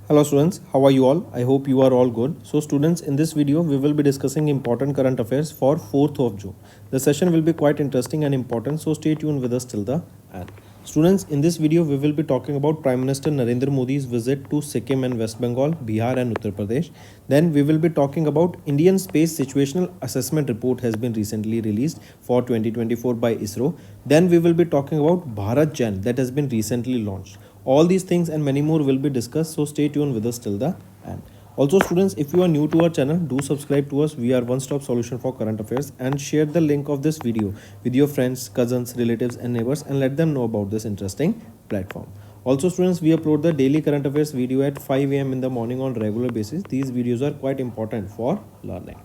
Hello students, how are you all? I hope you are all good. So students, in this video we will be discussing important current affairs for 4th of June. The session will be quite interesting and important, so stay tuned with us till the end. Students, in this video we will be talking about Prime Minister Narendra Modi's visit to Sikkim and West Bengal, Bihar and Uttar Pradesh. Then we will be talking about Indian Space Situational Assessment Report has been recently released for 2024 by ISRO. Then we will be talking about Bharat Jan that has been recently launched. All these things and many more will be discussed, so stay tuned with us till the end. Also students, if you are new to our channel, do subscribe to us. We are one-stop solution for current affairs, and share the link of this video with your friends, cousins, relatives and neighbors, and let them know about this interesting platform. Also students, we upload the daily current affairs video at 5 a.m. in the morning on regular basis. These videos are quite important for learning.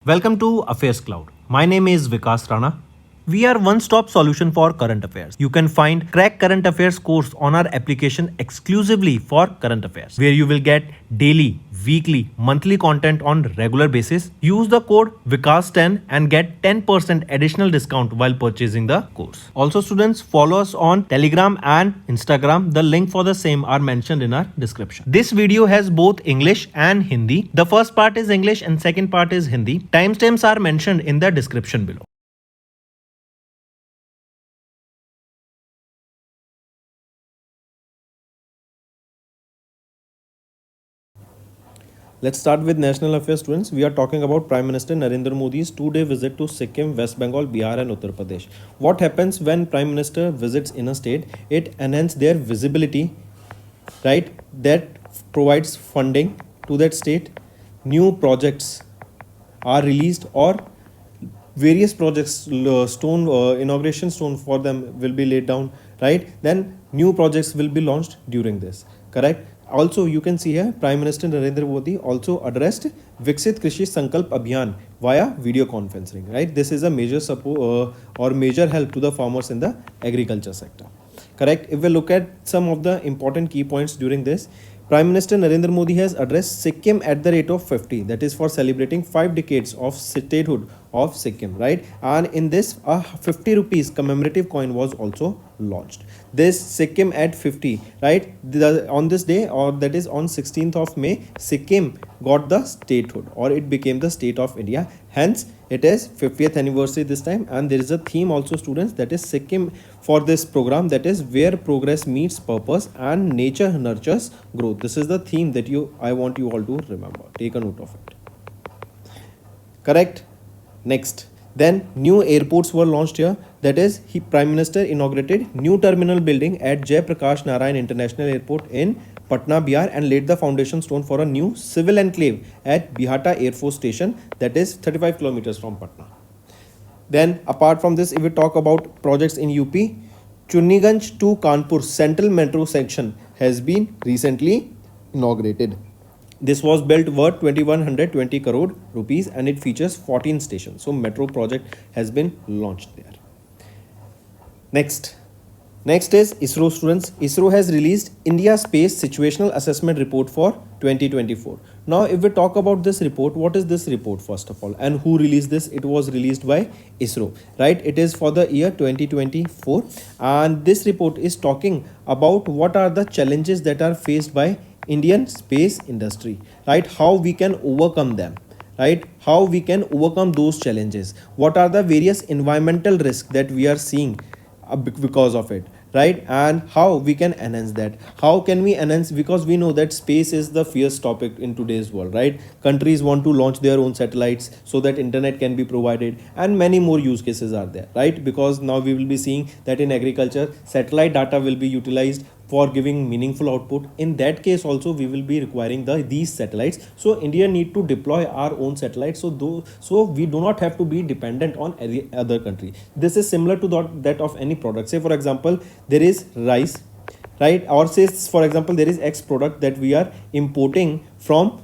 Welcome to Affairs Cloud. My name is Vikas Rana. We are one-stop solution for current affairs. You can find Crack Current Affairs course on our application exclusively for current affairs, where you will get daily, weekly, monthly content on regular basis. Use the code VIKAS10 and get 10% additional discount while purchasing the course. Also students, follow us on Telegram and Instagram. The link for the same are mentioned in our description. This video has both English and Hindi. The first part is English and second part is Hindi. Timestamps are mentioned in the description below. Let's start with national affairs students. We are talking about Prime Minister Narendra Modi's 2-day visit to Sikkim, West Bengal, Bihar and Uttar Pradesh. What happens when Prime Minister visits in a state? It enhances their visibility, right? That provides funding to that state. New projects are released, or various projects, inauguration stone for them will be laid down, right? Then new projects will be launched during this, correct? Also, you can see here Prime Minister Narendra Modi also addressed Viksit Krishi Sankalp Abhiyan via video conferencing, right? This is a major support or major help to the farmers in the agriculture sector, correct? If we look at some of the important key points during this, Prime Minister Narendra Modi has addressed Sikkim at the rate of 50, that is for celebrating 5 decades of statehood of Sikkim, right? And in this, a 50 rupees commemorative coin was also launched. This Sikkim at 50, right? On this day, or that is on 16th of May, Sikkim got the statehood, or it became the state of India. Hence, it is 50th anniversary this time, and there is a theme also students, that is Sikkim for this program, that is where progress meets purpose and nature nurtures growth. This is the theme that I want you all to remember. Take a note of it. Correct. Next, then new airports were launched here. That is, Prime Minister inaugurated new terminal building at Jayaprakash Narayan International Airport in Patna, Bihar, and laid the foundation stone for a new civil enclave at Bihata Air Force Station, that is 35 kilometers from Patna. Then, apart from this, if we talk about projects in UP, Chunniganj to Kanpur Central Metro section has been recently inaugurated. This was built worth 2120 crore rupees, and it features 14 stations. So metro project has been launched there. Next is ISRO students. ISRO has released India Space Situational Assessment Report for 2024. Now, if we talk about this report, what is this report first of all, and who released this? It was released by ISRO, right? It is for the year 2024, and this report is talking about what are the challenges that are faced by Indian space industry, right? How we can overcome them, right? How we can overcome those challenges. What are the various environmental risks that we are seeing because of it, right? And how we can enhance that. How can we enhance? Because we know that space is the fierce topic in today's world, right? Countries want to launch their own satellites so that internet can be provided, and many more use cases are there, right? Because now we will be seeing that in agriculture, satellite data will be utilized for giving meaningful output. In that case also, we will be requiring these satellites. So India need to deploy our own satellites, so we do not have to be dependent on any other country. This is similar to that of any product. Say for example, there is rice, right? Or say for example, there is X product that we are importing from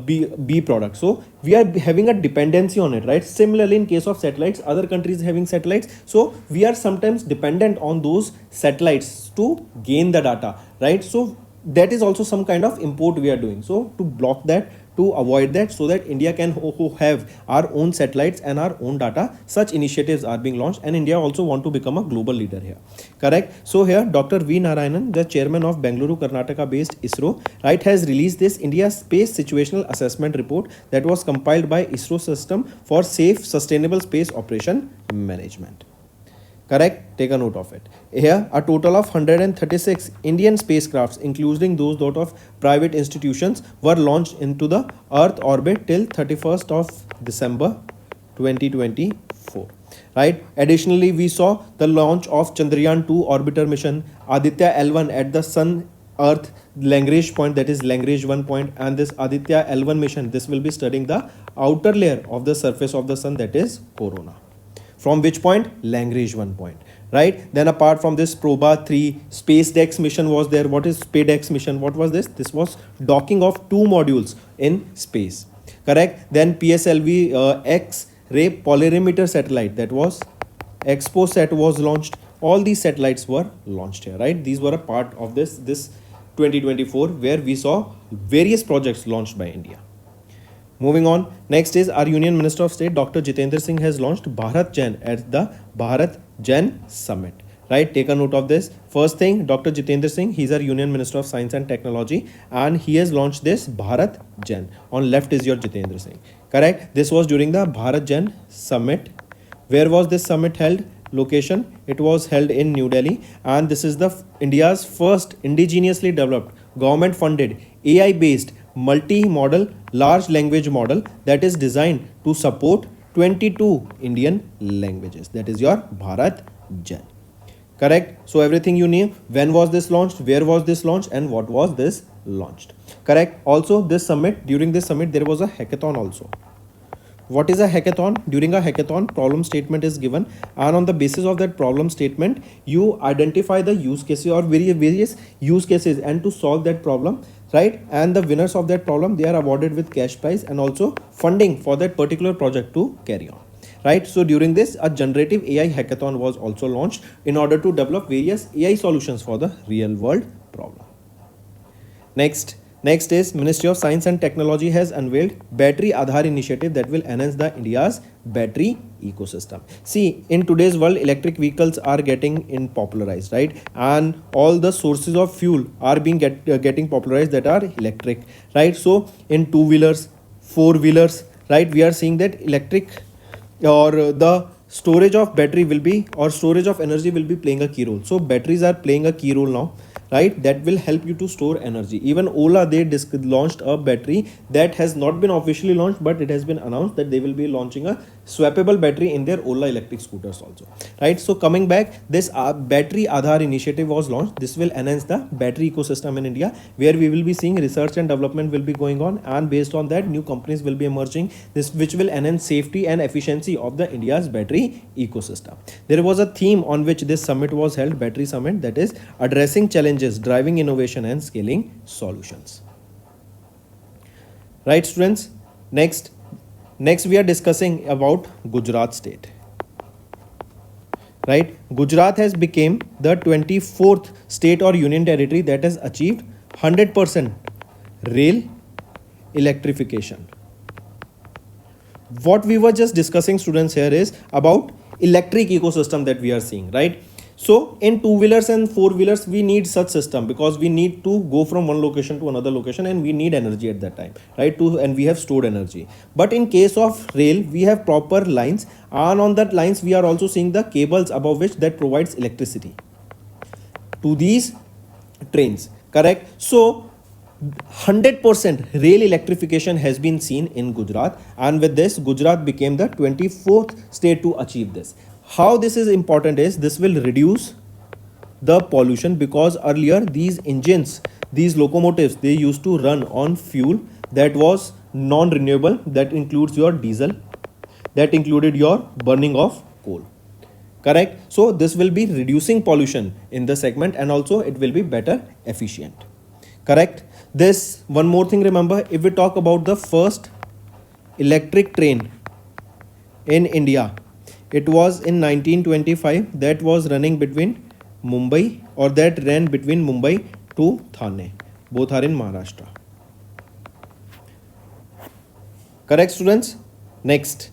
B product, so we are having a dependency on it, right? Similarly, in case of satellites, other countries having satellites, so we are sometimes dependent on those satellites to gain the data, right? So that is also some kind of import we are doing. So to block that, to avoid that, so that India can have our own satellites and our own data. Such initiatives are being launched, and India also want to become a global leader here. Correct. So here Dr. V Narayanan, the chairman of Bengaluru, Karnataka based ISRO, right, has released this India Space Situational Assessment Report that was compiled by ISRO System for Safe Sustainable Space Operation Management. Correct. Take a note of it. Here, a total of 136 Indian spacecrafts, including those out of private institutions, were launched into the Earth orbit till 31st of December 2024. Right. Additionally, we saw the launch of Chandrayaan 2 orbiter mission, Aditya L1 at the Sun Earth Lagrange point, that is Lagrange 1 point, and this Aditya L1 mission, this will be studying the outer layer of the surface of the sun, that is corona. From which point? Lagrange 1 point. Right. Then apart from this, Proba 3 SpaceDex mission was there. What is SpaceDex mission? What was this? This was docking of 2 modules in space. Correct. Then PSLV X-ray polarimeter satellite, that was ExpoSat, was launched. All these satellites were launched here. Right. These were a part of this 2024, where we saw various projects launched by India. Moving on, next is our Union Minister of State Dr. Jitendra Singh has launched Bharat Jan at the Bharat Jan Summit. Right, take a note of this. First thing, Dr. Jitendra Singh, he's our Union Minister of Science and Technology, and he has launched this Bharat Jan. On left is your Jitendra Singh. Correct. This was during the Bharat Jan Summit. Where was this summit held? Location, it was held in New Delhi, and this is the India's first indigenously developed government funded AI based multi-modal large language model that is designed to support 22 Indian languages. That is your Bharat Jan. Correct. So everything you knew. When was this launched? Where was this launched? And what was this launched? Correct. Also, this summit, during this summit, there was a hackathon also. What is a hackathon? During a hackathon, problem statement is given, and on the basis of that problem statement, you identify the use cases or various use cases, and to solve that problem, right? And the winners of that problem, they are awarded with cash prize and also funding for that particular project to carry on. Right. So during this, a generative AI hackathon was also launched in order to develop various AI solutions for the real world problem. Next is Ministry of Science and Technology has unveiled Battery Aadhaar initiative that will enhance the India's battery ecosystem. See, in today's world, electric vehicles are getting popularized, right? And all the sources of fuel are being getting popularized that are electric, right? So in 2-wheelers, 4-wheelers, right, we are seeing that electric or the storage of battery will be, or storage of energy will be playing a key role. So batteries are playing a key role now, right? That will help you to store energy. Even Ola, they launched a battery that has not been officially launched, but it has been announced that they will be launching a swappable battery in their Ola electric scooters also, right? So coming back, this Battery Aadhaar initiative was launched. This will enhance the battery ecosystem in India, where we will be seeing research and development will be going on, and based on that, new companies will be emerging, this which will enhance safety and efficiency of the India's battery ecosystem. There was a theme on which this summit was held, Battery Summit, that is addressing challenges, driving innovation and scaling solutions. Right, students? Next we are discussing about Gujarat state. Right? Gujarat has become the 24th state or union territory that has achieved 100% rail electrification. What we were just discussing, students, here is about electric ecosystem that we are seeing, right? So in 2-wheelers and 4-wheelers, we need such system because we need to go from one location to another location, and we need energy at that time, right? And we have stored energy. But in case of rail, we have proper lines, and on that lines, we are also seeing the cables above which that provides electricity to these trains, correct? So 100% rail electrification has been seen in Gujarat, and with this, Gujarat became the 24th state to achieve this. How this is important is this will reduce the pollution, because earlier these engines, these locomotives, they used to run on fuel that was non-renewable, that includes your diesel, that included your burning of coal, correct? So this will be reducing pollution in the segment, and also it will be better efficient, correct? This one more thing, remember, if we talk about the first electric train in India, it was in 1925, that was running between Mumbai, or that ran between Mumbai to Thane. Both are in Maharashtra. Correct, students? Next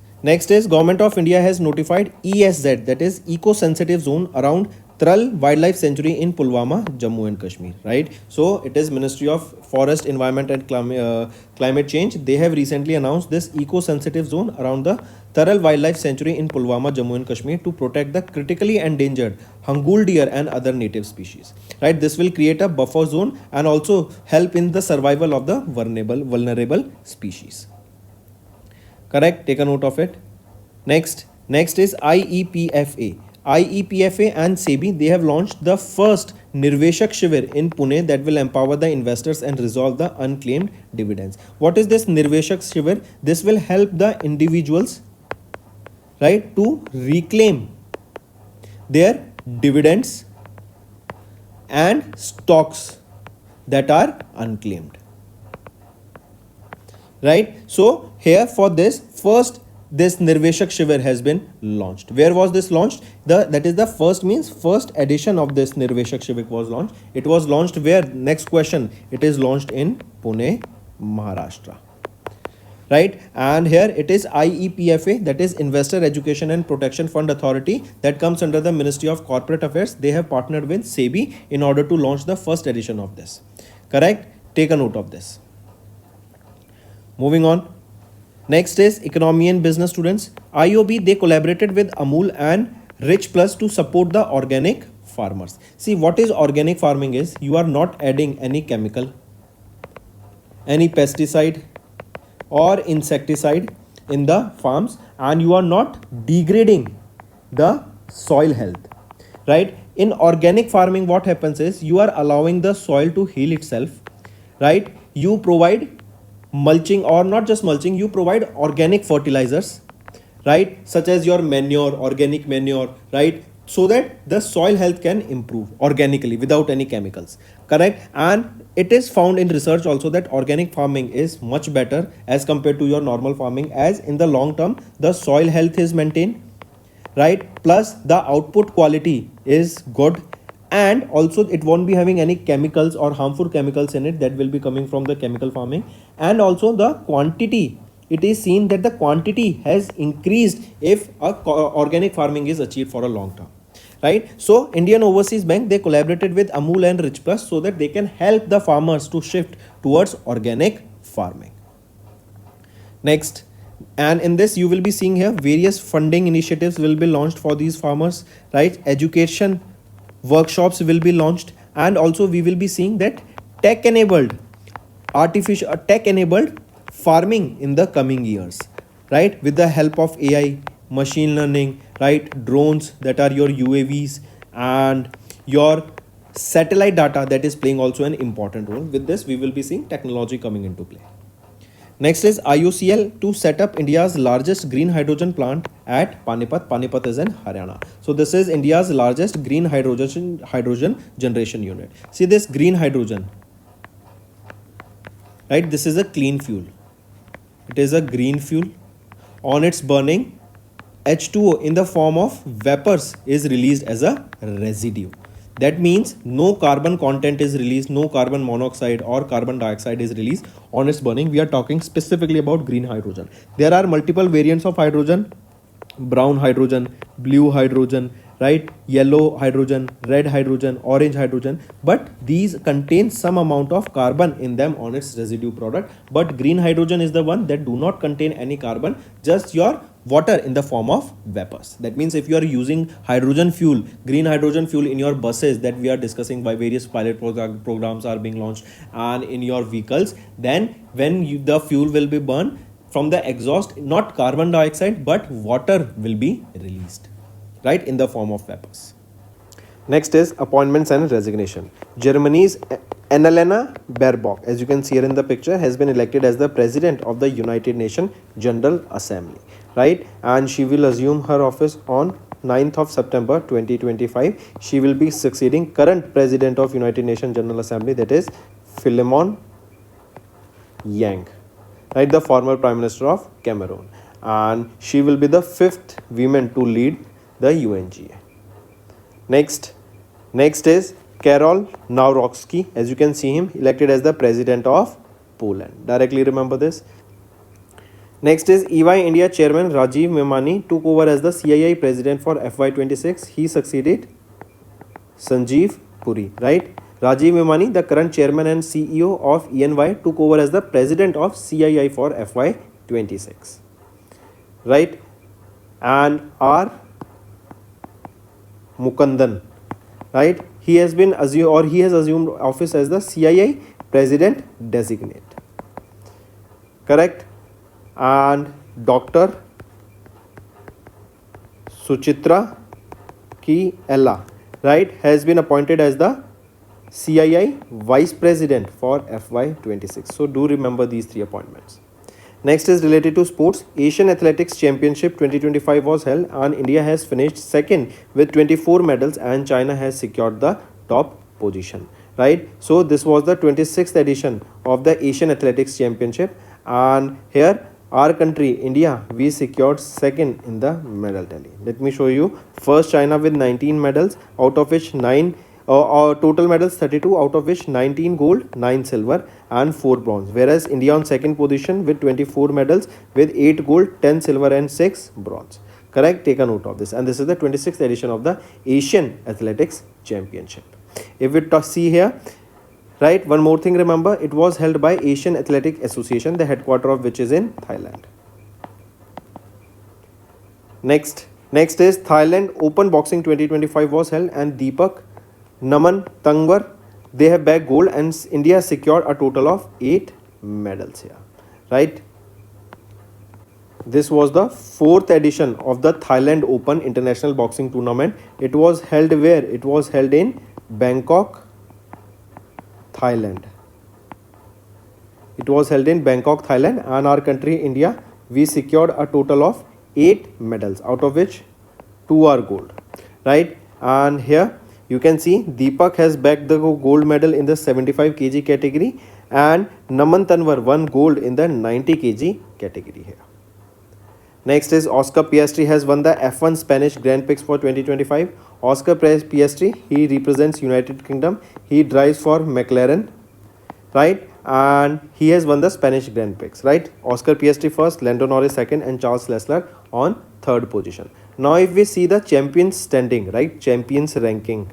is Government of India has notified ESZ, that is eco-sensitive zone around Tral Wildlife Sanctuary in Pulwama, Jammu and Kashmir. Right. So it is Ministry of Forest, Environment and Climate Change. They have recently announced this eco-sensitive zone around the Tral Wildlife Sanctuary in Pulwama, Jammu and Kashmir to protect the critically endangered Hangul deer and other native species. Right. This will create a buffer zone and also help in the survival of the vulnerable species. Correct, take a note of it. Next is IEPFA. IEPFA and SEBI, they have launched the first Nirveshak Shivir in Pune that will empower the investors and resolve the unclaimed dividends. What is this Nirveshak Shivir? This will help the individuals, right, to reclaim their dividends and stocks that are unclaimed. Right. So here for this first, this Nirveshak Shivir has been launched. Where was this launched? That is the first edition of this Nirveshak Shivir was launched. It was launched where? Next question. It is launched in Pune, Maharashtra. Right. And here it is IEPFA, that is Investor Education and Protection Fund Authority, that comes under the Ministry of Corporate Affairs. They have partnered with SEBI in order to launch the first edition of this. Correct. Take a note of this. Moving on. Next is Economy and Business, students. IOB, they collaborated with Amul and Rich Plus to support the organic farmers. See, what is organic farming is, you are not adding any chemical, any pesticide or insecticide in the farms, and you are not degrading the soil health. Right? In organic farming, what happens is, you are allowing the soil to heal itself. Right? You provide mulching, or not just mulching, you provide organic fertilizers, right, such as your manure, organic manure, right, so that the soil health can improve organically without any chemicals. Correct. And it is found in research also that organic farming is much better as compared to your normal farming, as in the long term the soil health is maintained, right, plus the output quality is good, and also it won't be having any chemicals or harmful chemicals in it that will be coming from the chemical farming. And also the quantity, it is seen that the quantity has increased if organic farming is achieved for a long term. Right. So Indian Overseas Bank, they collaborated with Amul and Rich Plus so that they can help the farmers to shift towards organic farming. Next, and in this you will be seeing here various funding initiatives will be launched for these farmers. Right. Education workshops will be launched, and also we will be seeing that tech enabled farming in the coming years, right, with the help of AI, machine learning, right, drones, that are your UAVs, and your satellite data, that is playing also an important role. With this we will be seeing technology coming into play. Next is IOCL to set up India's largest green hydrogen plant at Panipat. Panipat is in Haryana. So this is India's largest green hydrogen generation unit. See this green hydrogen, right? This is a clean fuel. It is a green fuel. On its burning, H2O in the form of vapors is released as a residue. That means no carbon content is released, no carbon monoxide or carbon dioxide is released on its burning. We are talking specifically about green hydrogen. There are multiple variants of hydrogen: brown hydrogen, blue hydrogen, right, yellow hydrogen, red hydrogen, orange hydrogen, but these contain some amount of carbon in them on its residue product. But green hydrogen is the one that do not contain any carbon, just your water in the form of vapors. That means if you are using hydrogen fuel, green hydrogen fuel in your buses that we are discussing, by various pilot programs are being launched, and in your vehicles, then when the fuel will be burned, from the exhaust, not carbon dioxide but water will be released, right, in the form of vapors. Next is appointments and resignation. Germany's Annalena Baerbock, as you can see here in the picture, has been elected as the president of the United Nations General Assembly, right, and she will assume her office on 9th of September 2025. She will be succeeding current president of United Nations General Assembly, that is Philemon Yang, right, the former prime minister of Cameroon, and she will be the 5th woman to lead the UNGA. Next is Karol Nawrocki, as you can see him, elected as the president of Poland. Directly remember this. Next is EY India chairman Rajiv Memani took over as the CII president for FY26. He succeeded Sanjeev Puri, right? Rajiv Memani, the current chairman and CEO of ENY, took over as the president of CII for FY26, right? And R. Mukundan, right? He has assumed office as the CII president designate, correct? And Dr. Suchitra Ki Ella, right, has been appointed as the CII vice president for FY26. So do remember these three appointments. Next is related to sports. Asian Athletics Championship 2025 was held and India has finished second with 24 medals and China has secured the top position, right? So this was the 26th edition of the Asian Athletics Championship, and here our country India, we secured second in the medal tally. Let me show you. First China with 19 medals, out of which total medals 32, out of which 19 gold, 9 silver and 4 bronze, whereas India on second position with 24 medals with 8 gold, 10 silver and 6 bronze, correct? Take a note of this. And this is the 26th edition of the Asian Athletics Championship. If we see here, right, one more thing, remember, it was held by Asian Athletic Association, the headquarter of which is in Thailand. Next is Thailand Open Boxing 2025 was held and Deepak Naman Tangwar, they have bagged gold and India secured a total of 8 medals here, right? This was the 4th edition of the Thailand Open International Boxing Tournament. It was held where? It was held in Bangkok, Thailand. It was held in Bangkok, Thailand, and our country India, we secured a total of 8 medals, out of which 2 are gold, right? And here you can see Deepak has bagged the gold medal in the 75 kg category and Naman Tanwar won gold in the 90 kg category here. Next is Oscar Piastri has won the F1 Spanish Grand Prix for 2025. Oscar Piastri, he represents United Kingdom. He drives for McLaren, right? And he has won the Spanish Grand Prix, right? Oscar Piastri first, Lando Norris second, and Charles Leclerc on third position. Now if we see the champions standing, right, champions ranking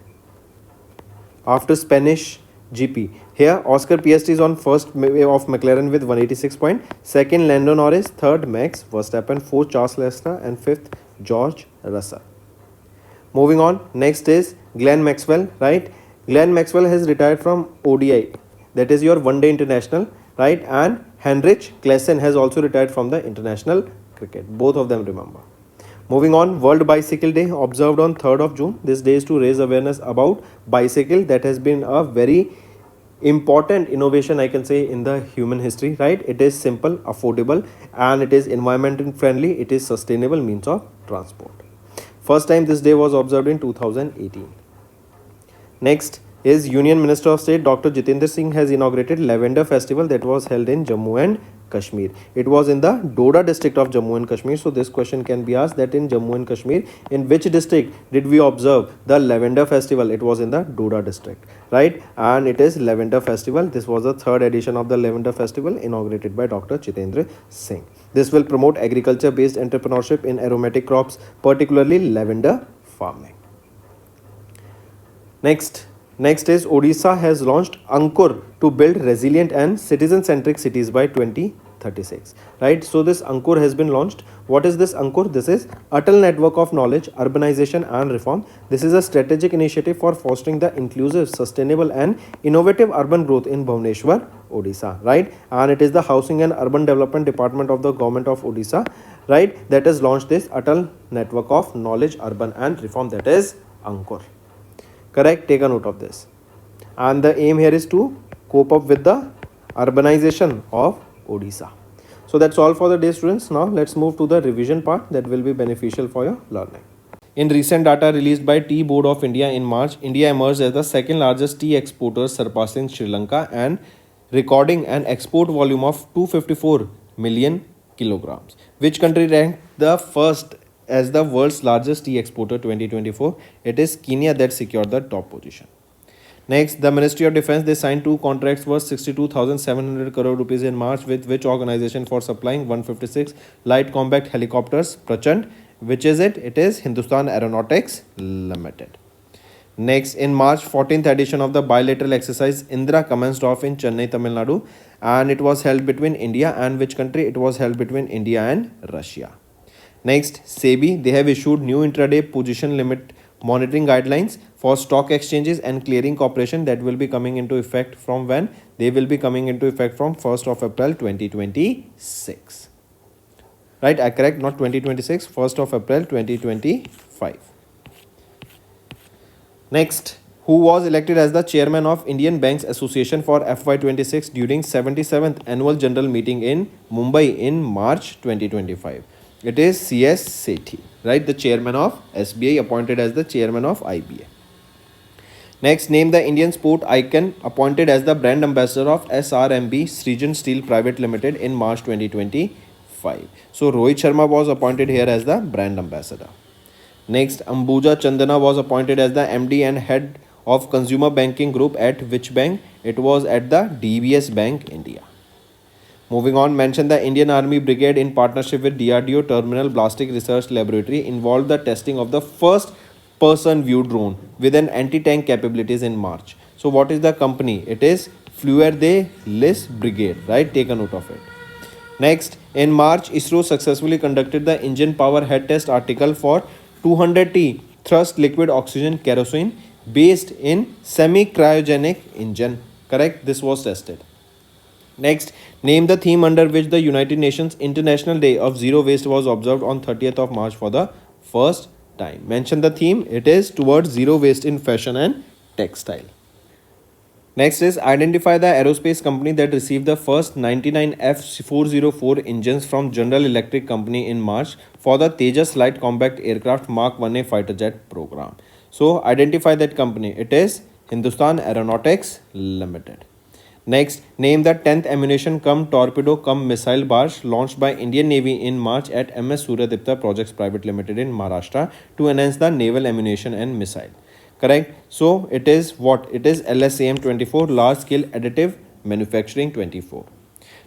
after Spanish GP, here Oscar Piastri is on first of McLaren with 186 points, second Lando Norris, third Max Verstappen, fourth Charles Leclerc and fifth George Russell. Moving on, next is Glenn Maxwell, right? Glenn Maxwell has retired from ODI, that is your one day international, right? And Henrik Klaasen has also retired from the international cricket, both of them, remember. Moving on, World Bicycle Day observed on 3rd of June. This day is to raise awareness about bicycle. That has been a very important innovation, I can say, in the human history, right? It is simple, affordable, and it is environment friendly. It is sustainable means of transport. First time this day was observed in 2018. Next is Union Minister of State Dr. Jitendra Singh has inaugurated Lavender Festival that was held in Jammu and Kashmir. It was in the Doda district of Jammu and Kashmir. So this question can be asked that in Jammu and Kashmir, in which district did we observe the Lavender Festival? It was in the Doda district, right? And it is Lavender Festival. This was the 3rd edition of the Lavender Festival inaugurated by Dr. Jitendra Singh. This will promote agriculture based entrepreneurship in aromatic crops, particularly lavender farming. Next is Odisha has launched Ankur to build resilient and citizen-centric cities by 2036. Right? So this Ankur has been launched. What is this Ankur? This is Atal Network of Knowledge, Urbanization and Reform. This is a strategic initiative for fostering the inclusive, sustainable and innovative urban growth in Bhubaneswar, Odisha. Right? And it is the Housing and Urban Development Department of the Government of Odisha, right, that has launched this Atal Network of Knowledge, Urban and Reform, that is Ankur. Correct? Take a note of this. And the aim here is to cope up with the urbanization of Odisha. So that's all for the day, students. Now let's move to the revision part that will be beneficial for your learning. In recent data released by Tea Board of India in March, India emerged as the second largest tea exporter, surpassing Sri Lanka and recording an export volume of 254 million kilograms. Which country ranked the first as the world's largest tea exporter 2024? It is Kenya that secured the top position. Next, the Ministry of Defence, they signed 2 contracts worth 62,700 crore rupees in March with which organization for supplying 156 light combat helicopters, Prachand. Which is it? It is Hindustan Aeronautics Limited. Next, in March, 14th edition of the bilateral exercise Indra commenced off in Chennai, Tamil Nadu, and it was held between India and which country? It was held between India and Russia. Next, SEBI, they have issued new intraday position limit monitoring guidelines for stock exchanges and clearing corporation that will be coming into effect from when? They will be coming into effect from 1st of April 2026. Right, I correct, not 2026, 1st of April 2025. Next, who was elected as the chairman of Indian Banks Association for FY26 during 77th annual general meeting in Mumbai in March 2025? It is CS Sethi, right? The chairman of SBI appointed as the chairman of IBA. Next, name the Indian sport icon appointed as the brand ambassador of SRMB Srijan Steel Private Limited in March 2025. So Rohit Sharma was appointed here as the brand ambassador. Next, Ambuja Chandana was appointed as the MD and head of consumer banking group at which bank? It was at the DBS Bank India. Moving on, mention the Indian Army Brigade in partnership with DRDO Terminal Ballistic Research Laboratory involved the testing of the first person view drone with an anti-tank capabilities in March. So what is the company? It is Fleur de Lis Brigade, right? Take a note of it. Next, in March, ISRO successfully conducted the engine power head test article for 200T thrust liquid oxygen kerosene based in semi-cryogenic engine. Correct? This was tested. Next, name the theme under which the United Nations International Day of Zero Waste was observed on 30th of March for the first time. Mention the theme. It is towards zero waste in fashion and textile. Next is identify the aerospace company that received the first 99 F404 engines from General Electric Company in March for the Tejas Light Combat Aircraft Mark 1A fighter jet program. So identify that company. It is Hindustan Aeronautics Limited. Next, name the 10th ammunition cum torpedo cum missile barge launched by Indian Navy in March at MS Suryadipta Projects Private Limited in Maharashtra to enhance the naval ammunition and missile. Correct? So it is what? It is LSAM 24, large scale additive manufacturing 24.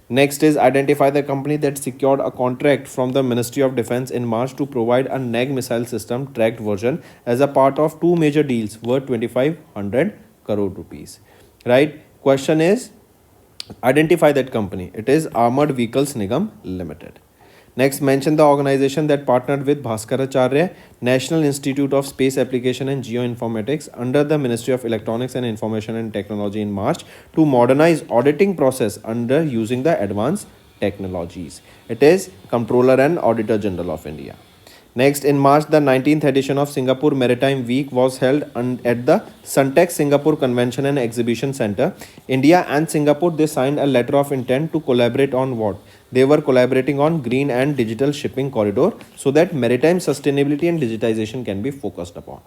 Next is identify the company that secured a contract from the Ministry of Defence in March to provide a NAG missile system tracked version as a part of 2 major deals worth 2500 crore rupees. Right? Question is identify that company. It is Armored Vehicles Nigam Limited. Next, mention the organization that partnered with Bhaskaracharya National Institute of Space Application and Geoinformatics under the Ministry of Electronics and Information and Technology in March to modernize auditing process under using the advanced technologies. It is Comptroller and Auditor General of India. Next, in March, the 19th edition of Singapore Maritime Week was held at the Suntex Singapore Convention and Exhibition Center. India and Singapore, they signed a letter of intent to collaborate on what? They were collaborating on green and digital shipping corridor so that maritime sustainability and digitization can be focused upon.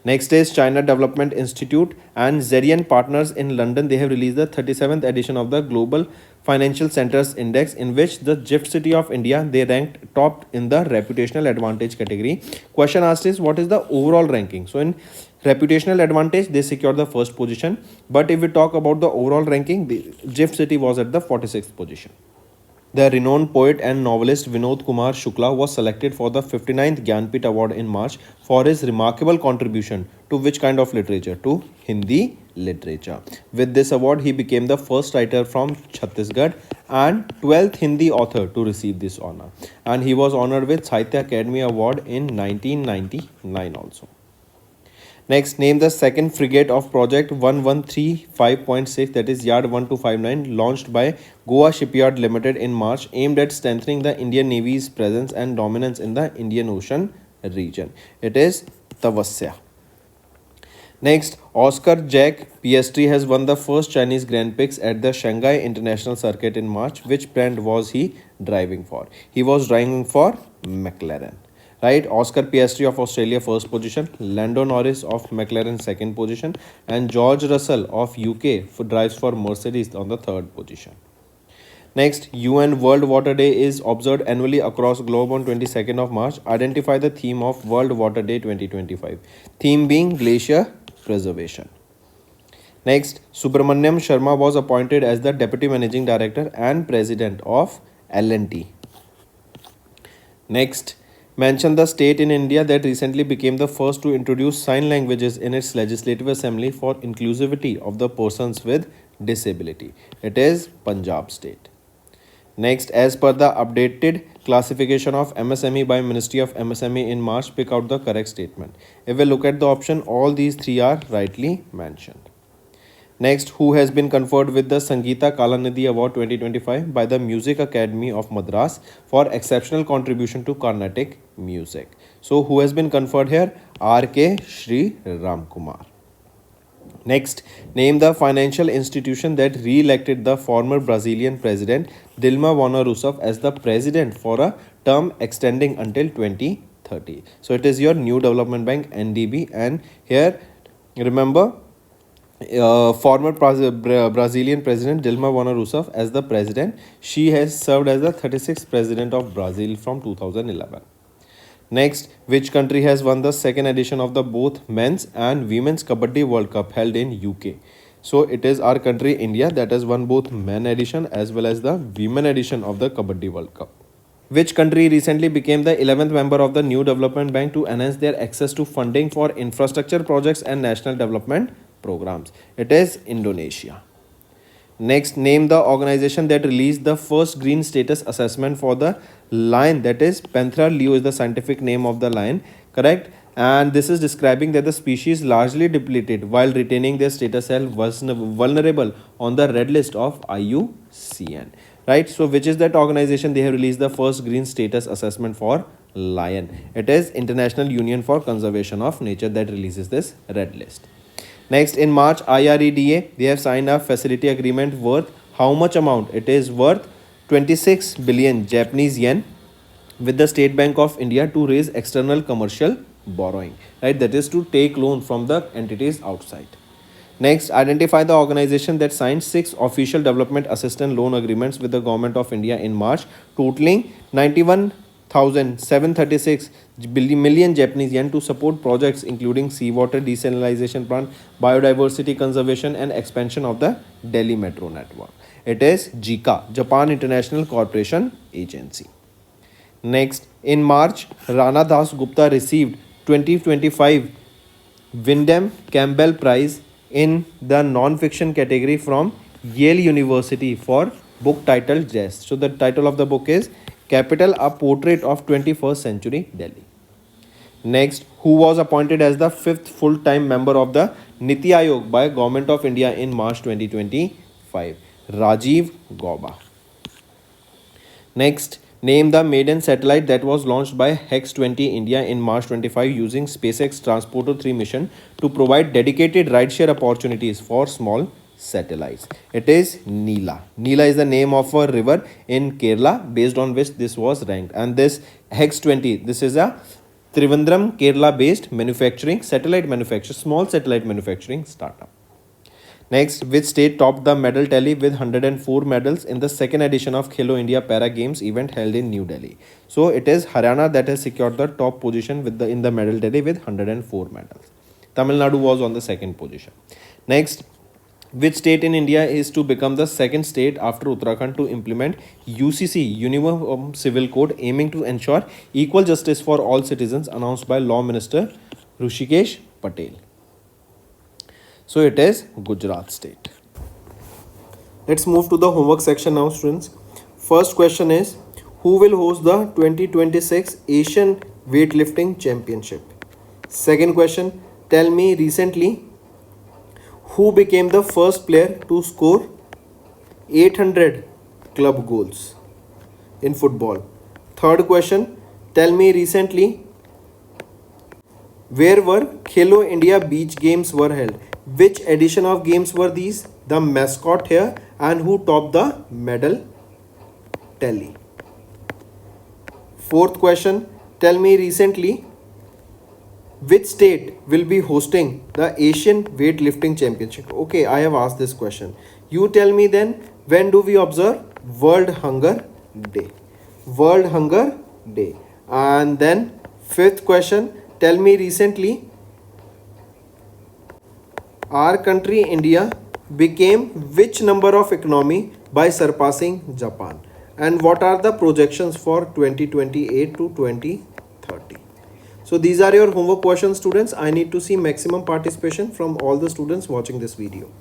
Next is China Development Institute and Zerian Partners in London. They have released the 37th edition of the Global Financial Centers Index in which the GIFT City of India, they ranked top in the reputational advantage category. Question asked is what is the overall ranking? So in reputational advantage, they secured the first position. But if we talk about the overall ranking, the GIFT City was at the 46th position. The renowned poet and novelist Vinod Kumar Shukla was selected for the 59th Gyanpit Award in March for his remarkable contribution to which kind of literature? To Hindi literature. With this award, he became the first writer from Chhattisgarh and 12th Hindi author to receive this honor. And he was honored with Sahitya Academy Award in 1999 also. Next, name the second frigate of Project 1135.6, that is Yard 1259, launched by Goa Shipyard Limited in March, aimed at strengthening the Indian Navy's presence and dominance in the Indian Ocean region. It is Tavasya. Next, Oscar Jack Piastri has won the first Chinese Grand Prix at the Shanghai International Circuit in March. Which brand was he driving for? He was driving for McLaren. Right, Oscar Piastri of Australia first position, Lando Norris of McLaren second position, and George Russell of UK drives for Mercedes on the third position. Next, UN World Water Day is observed annually across globe on 22nd of March. Identify the theme of World Water Day 2025. Theme being glacier preservation. Next, Subramaniam Sharma was appointed as the Deputy Managing Director and President of L&T. Next, mention the state in India that recently became the first to introduce sign languages in its legislative assembly for inclusivity of the persons with disability. It is Punjab state. Next, as per the updated classification of MSME by Ministry of MSME in March, pick out the correct statement. If we look at the option, all these three are rightly mentioned. Next, who has been conferred with the Sangeeta Kalanidhi Award 2025 by the Music Academy of Madras for exceptional contribution to Carnatic music. So, who has been conferred here? R.K. Shri Ram Kumar. Next, name the financial institution that re-elected the former Brazilian president Dilma Rousseff as the president for a term extending until 2030. So, it is your New Development Bank NDB, and here remember former Brazilian president Dilma Rousseff as the president. She has served as the 36th president of Brazil from 2011. Next, which country has won the second edition of the both men's and women's Kabaddi World Cup held in UK? So it is our country India that has won both men edition as well as the women edition of the Kabaddi World Cup. Which country recently became the 11th member of the New Development Bank to enhance their access to funding for infrastructure projects and national development programs? It is Indonesia. Next, name the organization that released the first green status assessment for the lion, that is Panthera leo is the scientific name of the lion, correct? And this is describing that the species largely depleted while retaining their status as vulnerable on the red list of IUCN, right? So which is that organization they have released the first green status assessment for lion? It is International Union for Conservation of Nature that releases this red list. Next, in March, IREDA, they have signed a facility agreement worth how much amount? It is worth 26 billion Japanese yen with the State Bank of India to raise external commercial borrowing, right? That is to take loan from the entities outside. Next, identify the organization that signed 6 official development assistance loan agreements with the Government of India in March, totaling 91,736 million Japanese yen to support projects including seawater desalination plant, biodiversity conservation and expansion of the Delhi metro network. It is JICA, Japan International Corporation Agency. Next, in March, Rana Das Gupta received 2025 Wyndham Campbell Prize in the non-fiction category from Yale University for book titled Jest. So the title of the book is Capital, a Portrait of 21st Century Delhi. Next, who was appointed as the 5th full-time member of the Niti Aayog by Government of India in March 2025? Rajiv Gauba. Next, name the maiden satellite that was launched by Hex-20 India in March 25 using SpaceX Transporter 3 mission to provide dedicated rideshare opportunities for small satellites. It is Neela. Neela is the name of a river in Kerala based on which this was ranked. And this Hex-20, this is a Trivandrum, Kerala based small satellite manufacturing startup. Next, which state topped the medal tally with 104 medals in the second edition of Khelo India Para Games event held in New Delhi? So it is Haryana that has secured the top position in the medal tally with 104 medals. Tamil Nadu was on the second position. Next, which state in India is to become the second state after Uttarakhand to implement UCC, Uniform Civil Code, aiming to ensure equal justice for all citizens, announced by Law Minister Hrishikesh Patel? So it is Gujarat state. Let's move to the homework section now, students. First question is, who will host the 2026 Asian Weightlifting Championship? Second question, tell me recently who became the first player to score 800 club goals in football? Third question, tell me recently where were Khelo India Beach Games were held? Which edition of games were these? The mascot here, and who topped the medal tally? Fourth question, tell me recently which state will be hosting the Asian Weightlifting Championship? Okay, I have asked this question. You tell me then, when do we observe World Hunger Day? World Hunger Day. And then fifth question, tell me recently our country India became which number of economy by surpassing Japan, and what are the projections for 2028 to 2030? So these are your homework questions, students. I need to see maximum participation from all the students watching this video.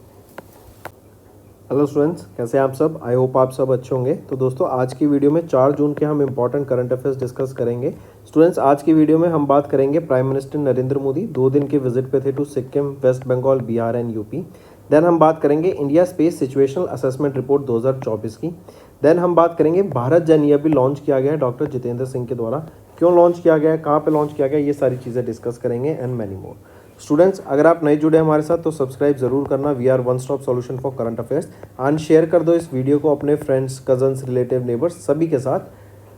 Hello students, कैसे हैं आप सब? I hope आप सब अच्छे होंगे। तो दोस्तों, आज की वीडियो में 4 जून के हम इंपॉर्टेंट करंट अफेयर्स डिस्कस करेंगे। स्टूडेंट्स, आज की वीडियो में हम बात करेंगे प्राइम मिनिस्टर नरेंद्र मोदी 2 दिन के विजिट पे थे to Sikkim, West Bengal, Bihar and UP. Then हम बात करेंगे India space situational assessment report 2024 की। देन हम बात करेंगे भारत जन, ये भी लॉन्च किया गया है डॉक्टर जितेंद्र सिंह के द्वारा। क्यों लॉन्च किया गया है, कहाँ पे लॉन्च किया गया, ये सारी चीज़ें डिस्कस करेंगे एंड मैनी मोर। स्टूडेंट्स, अगर आप नए जुड़े हमारे साथ तो सब्सक्राइब जरूर करना। We are one stop solution for current affairs. And share कर दो इस वीडियो को अपने फ्रेंड्स, कजन्स, रिलेटिव, नेबर्स सभी के साथ।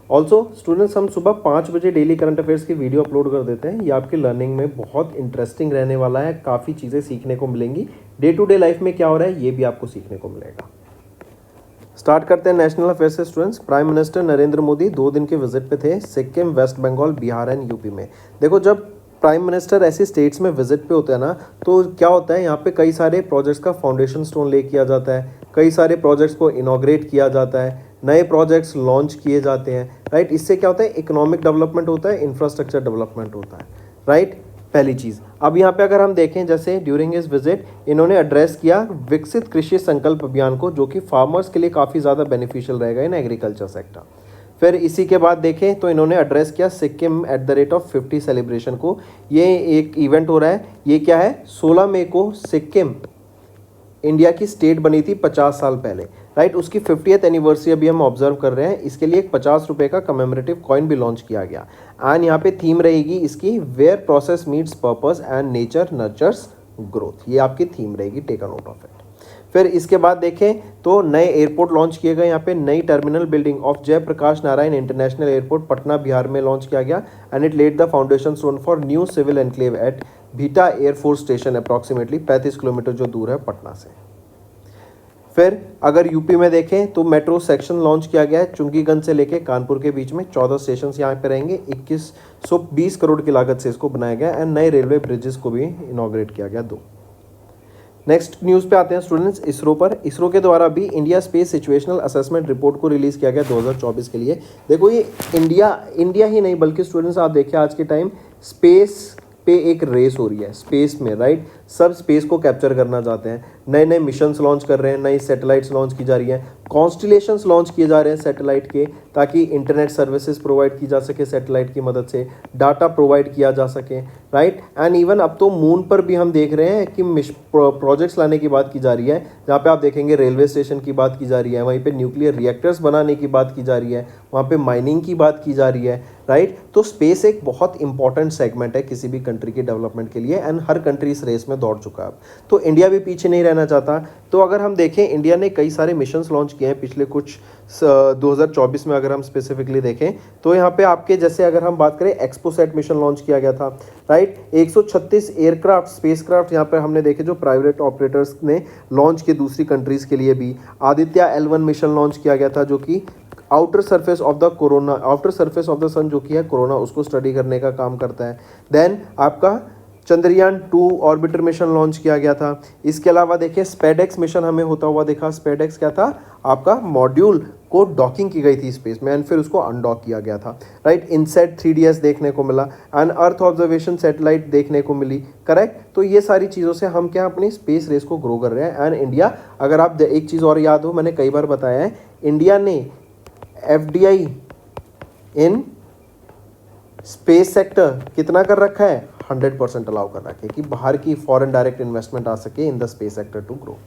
ऑल्सो स्टूडेंट्स, हम सुबह 5 बजे डेली करंट अफेयर्स की वीडियो अपलोड कर देते हैं। ये आपकी लर्निंग में बहुत इंटरेस्टिंग रहने वाला है। काफ़ी चीज़ें सीखने को मिलेंगी। डे टू डे लाइफ में क्या हो रहा है ये भी आपको सीखने को मिलेगा। स्टार्ट करते हैं नेशनल अफेयर्स से। Students, prime minister Narendra Modi 2 दिन के विजिट पे थे Sikkim, West Bengal, Bihar and UP में। देखो, जब प्राइम मिनिस्टर ऐसी स्टेट्स में विजिट पे होते हैं ना, तो क्या होता है, यहाँ पे कई सारे प्रोजेक्ट्स का फाउंडेशन स्टोन ले किया जाता है, कई सारे प्रोजेक्ट्स को इनॉग्रेट किया जाता है, नए प्रोजेक्ट्स लॉन्च किए जाते हैं, राइट। इससे क्या होता है, इकोनॉमिक डेवलपमेंट होता है, इंफ्रास्ट्रक्चर डेवलपमेंट होता है, राइट। पहली चीज़। अब यहाँ पे अगर हम देखें, जैसे ड्यूरिंग हिज विजिट इन्होंने एड्रेस किया विकसित कृषि संकल्प अभियान को, जो कि फार्मर्स के लिए काफ़ी ज़्यादा बेनिफिशियल रहेगा इन एग्रीकल्चर सेक्टर। फिर इसी के बाद देखें तो इन्होंने एड्रेस किया Sikkim at the rate of 50 celebration को। ये एक इवेंट हो रहा है, ये क्या है, 16 मई को सिक्किम इंडिया की स्टेट बनी थी 50 साल पहले, राइट। उसकी 50th एनिवर्सरी अभी हम ऑब्जर्व कर रहे हैं। इसके लिए एक 50 रुपये का कमेमोरेटिव कॉइन भी लॉन्च किया गया। एंड यहाँ पे थीम रहेगी इसकी, where process meets purpose and nature nurtures growth. ये आपकी थीम रहेगी, take a note of it. फिर इसके बाद देखें तो नए एयरपोर्ट लॉन्च किए गए। यहाँ पे नई terminal building of Jayaprakash Narayan international airport Patna Bihar में लॉन्च किया गया। And it laid the foundation stone for new civil enclave at Bihta air force station, approximately 35 kilometre जो दूर है पटना से। फिर अगर यूपी में देखें तो मेट्रो सेक्शन लॉन्च किया गया है चुंगीगंज से लेके कानपुर के बीच में। 14 स्टेशन यहाँ पे रहेंगे। 2120 करोड़ की लागत से इसको बनाया गया। एंड नए रेलवे ब्रिजेस को भी इनॉग्रेट किया गया 2। नेक्स्ट न्यूज़ पे आते हैं स्टूडेंट्स, इसरो पर। इसरो के द्वारा भी India space situational assessment report को रिलीज़ किया गया 2024 के लिए। देखो, ये इंडिया ही नहीं बल्कि स्टूडेंट्स आप देखिए आज के टाइम स्पेस पे एक रेस हो रही है स्पेस में, राइट। सब स्पेस को कैप्चर करना चाहते हैं। नए नए मिशंस लॉन्च कर रहे हैं, नई सैटेलाइट्स लॉन्च की जा रही हैं, कॉन्स्टिलेशंस लॉन्च किए जा रहे हैं सैटेलाइट के, ताकि इंटरनेट सर्विसेज प्रोवाइड की जा सके सैटेलाइट की मदद से, डाटा प्रोवाइड किया जा सके, राइट। एंड इवन अब तो मून पर भी हम देख रहे हैं कि प्रोजेक्ट्स लाने की बात की जा रही है, जहाँ पे आप देखेंगे रेलवे स्टेशन की बात की जा रही है, वहीं पे न्यूक्लियर रिएक्टर्स बनाने की बात की जा रही है, वहाँ पे माइनिंग की बात की जा रही है, राइट। तो स्पेस एक बहुत इंपॉर्टेंट सेगमेंट है किसी भी कंट्री के डेवलपमेंट के लिए। एंड हर कंट्री इस रेस में दौड़ चुका है। तो इंडिया भी पीछे नहीं रहना चाहता। तो अगर हम देखें, इंडिया ने कई सारे मिशंस लॉन्च किए हैं पिछले कुछ 2024 में। अगर हम स्पेसिफिकली देखें तो यहाँ पे आपके जैसे अगर हम बात करें, एक्सपोसैट मिशन लॉन्च किया गया था, राइट। 136 एयरक्राफ्ट, स्पेसक्राफ्ट यहाँ पे हमने देखे जो प्राइवेट ऑपरेटर्स ने लॉन्च किए दूसरी कंट्रीज़ के लिए भी। आदित्य L1 मिशन लॉन्च किया गया था, जो कि आउटर सरफेस ऑफ द सन जो कि है कोरोना, उसको स्टडी करने का काम करता है। देन आपका चंद्रयान 2 ऑर्बिटर मिशन लॉन्च किया गया था। इसके अलावा देखिए स्पेडेक्स मिशन हमें होता हुआ देखा। स्पेडेक्स क्या था, आपका मॉड्यूल को डॉकिंग की गई थी स्पेस में एंड फिर उसको अनडॉक किया गया था, राइट। इनसेट 3DS देखने को मिला एंड अर्थ ऑब्जर्वेशन सैटेलाइट देखने को मिली, करेक्ट। तो ये सारी चीज़ों से हम क्या अपनी स्पेस रेस को ग्रो कर रहे हैं। एंड इंडिया, अगर आप एक चीज़ और याद हो, मैंने कई बार बताया है, इंडिया ने FDI इन स्पेस सेक्टर कितना कर रखा है, 100% अलाउ कर रखा है कि बाहर की फॉरेन डायरेक्ट इन्वेस्टमेंट आ सके in the space sector to grow.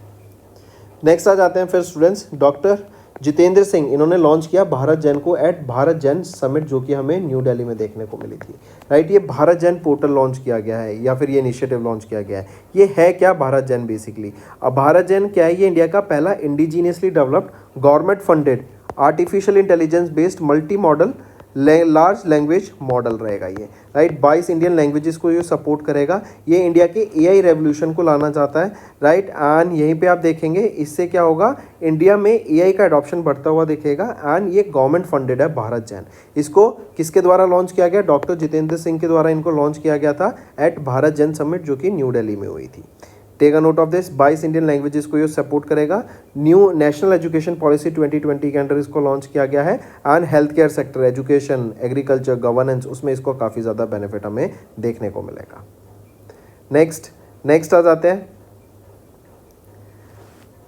Next आ जाते हैं फिर स्टूडेंट्स, डॉक्टर जितेंद्र सिंह इन्होंने लॉन्च किया भारत जैन को एट भारत जैन समिट, जो कि हमें न्यू दिल्ली में देखने को मिली थी, राइट। ये भारत जैन पोर्टल लॉन्च किया गया है या फिर ये इनिशिएटिव लॉन्च किया गया है। ये है क्या भारत जैन बेसिकली? अब भारत जैन क्या है, ये इंडिया का पहला indigenously developed government funded artificial intelligence based multi modal large language model रहेगा ये, राइट। 22 इंडियन लैंग्वेजेस को ये सपोर्ट करेगा। ये इंडिया के AI रेवोल्यूशन को लाना चाहता है, राइट। एंड यहीं पे आप देखेंगे इससे क्या होगा, इंडिया में AI का एडॉप्शन बढ़ता हुआ दिखेगा। एंड ये गवर्नमेंट फंडेड है भारत जैन। इसको किसके द्वारा लॉन्च किया गया, डॉक्टर जितेंद्र सिंह के द्वारा इनको लॉन्च किया गया था एट भारत जैन समिट, जो कि न्यू दिल्ली में हुई थी। Take a note of this, 22 Indian languages को ये सपोर्ट करेगा। न्यू नेशनल एजुकेशन पॉलिसी 2020 के अंडर इसको लॉन्च किया गया है। And health care sector, education, agriculture, governance, उसमें इसको काफ़ी ज़्यादा बेनिफिट हमें देखने को मिलेगा। नेक्स्ट आ जाते हैं।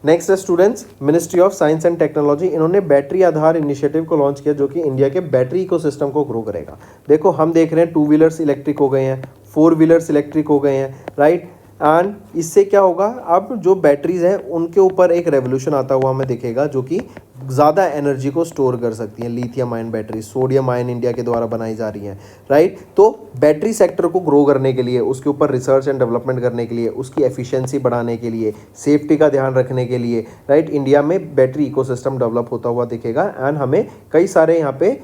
नेक्स्ट है students ministry of science and technology. इन्होंने बैटरी आधार इनिशिएटिव को लॉन्च किया जो कि इंडिया के बैटरी इकोसिस्टम को ग्रो करेगा। देखो हम देख रहे हैं 2 व्हीलर्स इलेक्ट्रिक हो गए हैं, 4 व्हीलर्स इलेक्ट्रिक हो गए हैं, राइट। एंड इससे क्या होगा, अब जो बैटरीज हैं उनके ऊपर एक रेवोल्यूशन आता हुआ हमें दिखेगा जो कि ज़्यादा एनर्जी को स्टोर कर सकती हैं। Lithium ion battery, sodium ion India के द्वारा बनाई जा रही हैं, राइट। तो बैटरी सेक्टर को ग्रो करने के लिए, उसके ऊपर रिसर्च एंड डेवलपमेंट करने के लिए, उसकी एफिशिएंसी बढ़ाने के लिए, सेफ्टी का ध्यान रखने के लिए, राइट, इंडिया में बैटरी इकोसिस्टम डेवलप होता हुआ दिखेगा। एंड हमें कई सारे यहाँ पे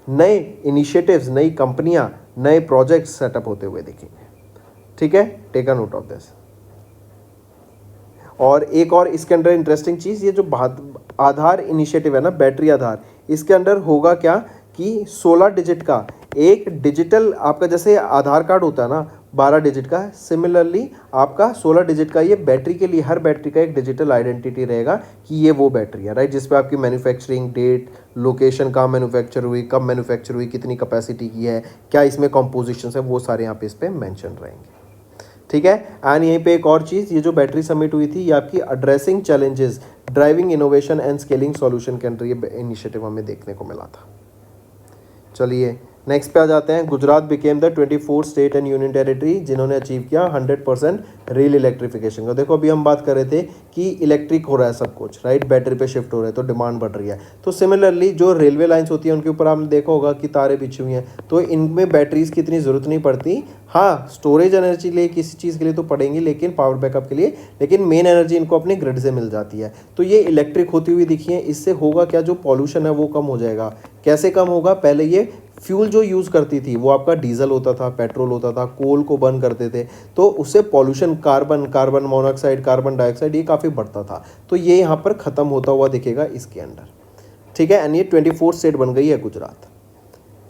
नए इनिशिएटिव्स, नई कंपनियाँ, नए प्रोजेक्ट्स सेटअप होते हुए दिखेंगे। ठीक है, take a note of this. और एक और इसके अंदर इंटरेस्टिंग चीज़, ये जो आधार इनिशिएटिव है ना, बैटरी आधार, इसके अंदर होगा क्या कि 16 डिजिट का एक डिजिटल, आपका जैसे आधार कार्ड होता है ना 12 डिजिट का, सिमिलरली आपका 16 डिजिट का ये बैटरी के लिए, हर बैटरी का एक डिजिटल आइडेंटिटी रहेगा कि ये वो बैटरी है, राइट, जिस पे आपकी मैन्युफैक्चरिंग डेट, लोकेशन, कहाँ मैन्युफैक्चर हुई, कब मैन्युफैक्चर हुई, कितनी कैपेसिटी की है, क्या इसमें कॉम्पोजिशन है, वो सारे यहाँ पे इस पर मैंशन रहेंगे। ठीक है। एंड यहीं पे एक और चीज़, ये जो बैटरी समिट हुई थी ये आपकी addressing challenges, driving innovation and scaling solution के अंदर ये इनिशिएटिव हमें देखने को मिला था। चलिए नेक्स्ट पे आ जाते हैं। Gujarat became the 24th state and union territory जिन्होंने अचीव किया 100% रेल इलेक्ट्रिफिकेशन का। देखो अभी हम बात कर रहे थे कि इलेक्ट्रिक हो रहा है सब कुछ, राइट, बैटरी पे शिफ्ट हो रहा है तो डिमांड बढ़ रही है। तो सिमिलरली जो रेलवे लाइंस होती है उनके ऊपर आपने देखा होगा कि तारें बिछी हुई हैं, तो इनमें बैटरीज की इतनी ज़रूरत नहीं पड़ती। हाँ, स्टोरेज एनर्जी लिए किसी चीज़ के लिए तो पड़ेंगी, लेकिन पावर बैकअप के लिए, लेकिन मेन एनर्जी इनको अपने ग्रिड से मिल जाती है। तो ये इलेक्ट्रिक होती हुई दिखी है। इससे होगा क्या, जो पॉल्यूशन है वो कम हो जाएगा। कैसे कम होगा, पहले ये फ्यूल जो यूज़ करती थी वो आपका डीजल होता था, पेट्रोल होता था, कोल को बर्न करते थे, तो उससे pollution, carbon monoxide, carbon dioxide, ये काफ़ी बढ़ता था। तो ये यहाँ पर ख़त्म होता हुआ दिखेगा इसके अंदर। ठीक है, एंड ये 24th स्टेट बन गई है गुजरात।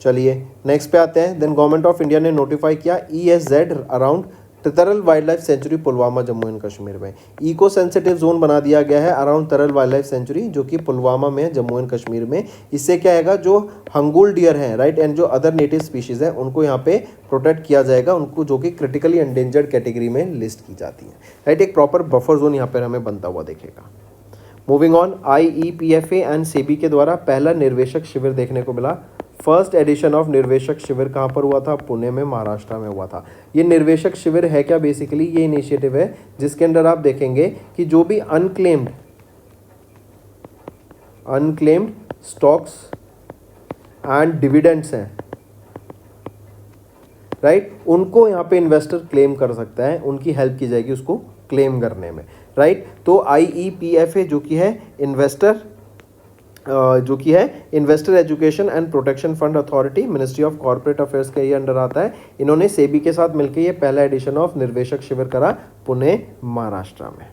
चलिए नेक्स्ट पे आते हैं। देन गवर्नमेंट ऑफ इंडिया ने नोटिफाई किया ESZ around Tral wild life sanctuary Pulwama Jammu and Kashmir में। इको सेंसिटिव जोन बना दिया गया है around Tral wild life century जो कि पुलवामा में है, जम्मू एंड कश्मीर में। इससे क्या आएगा, जो हंगुल डियर हैं, राइट, एंड जो अदर नेटिव स्पीशीज़ हैं उनको यहाँ पे प्रोटेक्ट किया जाएगा, उनको जो कि क्रिटिकली एंडेंजर्ड कैटेगरी में लिस्ट की जाती है, राइट। एक प्रॉपर बफर जोन यहाँ पर हमें बनता हुआ दिखेगा। Moving on, IEPFA and SEBI के द्वारा पहला निर्वेशक शिविर देखने को मिला। फर्स्ट एडिशन ऑफ निर्वेशक शिविर कहाँ पर हुआ था, पुणे में, महाराष्ट्र में हुआ था। ये निर्वेशक शिविर है क्या, बेसिकली ये इनिशिएटिव है जिसके अंदर आप देखेंगे कि जो भी अनक्लेम्ड स्टॉक्स एंड डिविडेंड्स हैं, राइट, उनको यहाँ पे इन्वेस्टर क्लेम कर सकता है, उनकी हेल्प की जाएगी उसको क्लेम करने में, राइट। तो IEPFA जो कि है investor education and protection fund authority, ministry of corporate affairs के ये अंडर आता है। इन्होंने सेबी के साथ मिलकर ये पहला एडिशन ऑफ निर्वेशक शिविर करा पुणे, महाराष्ट्र में।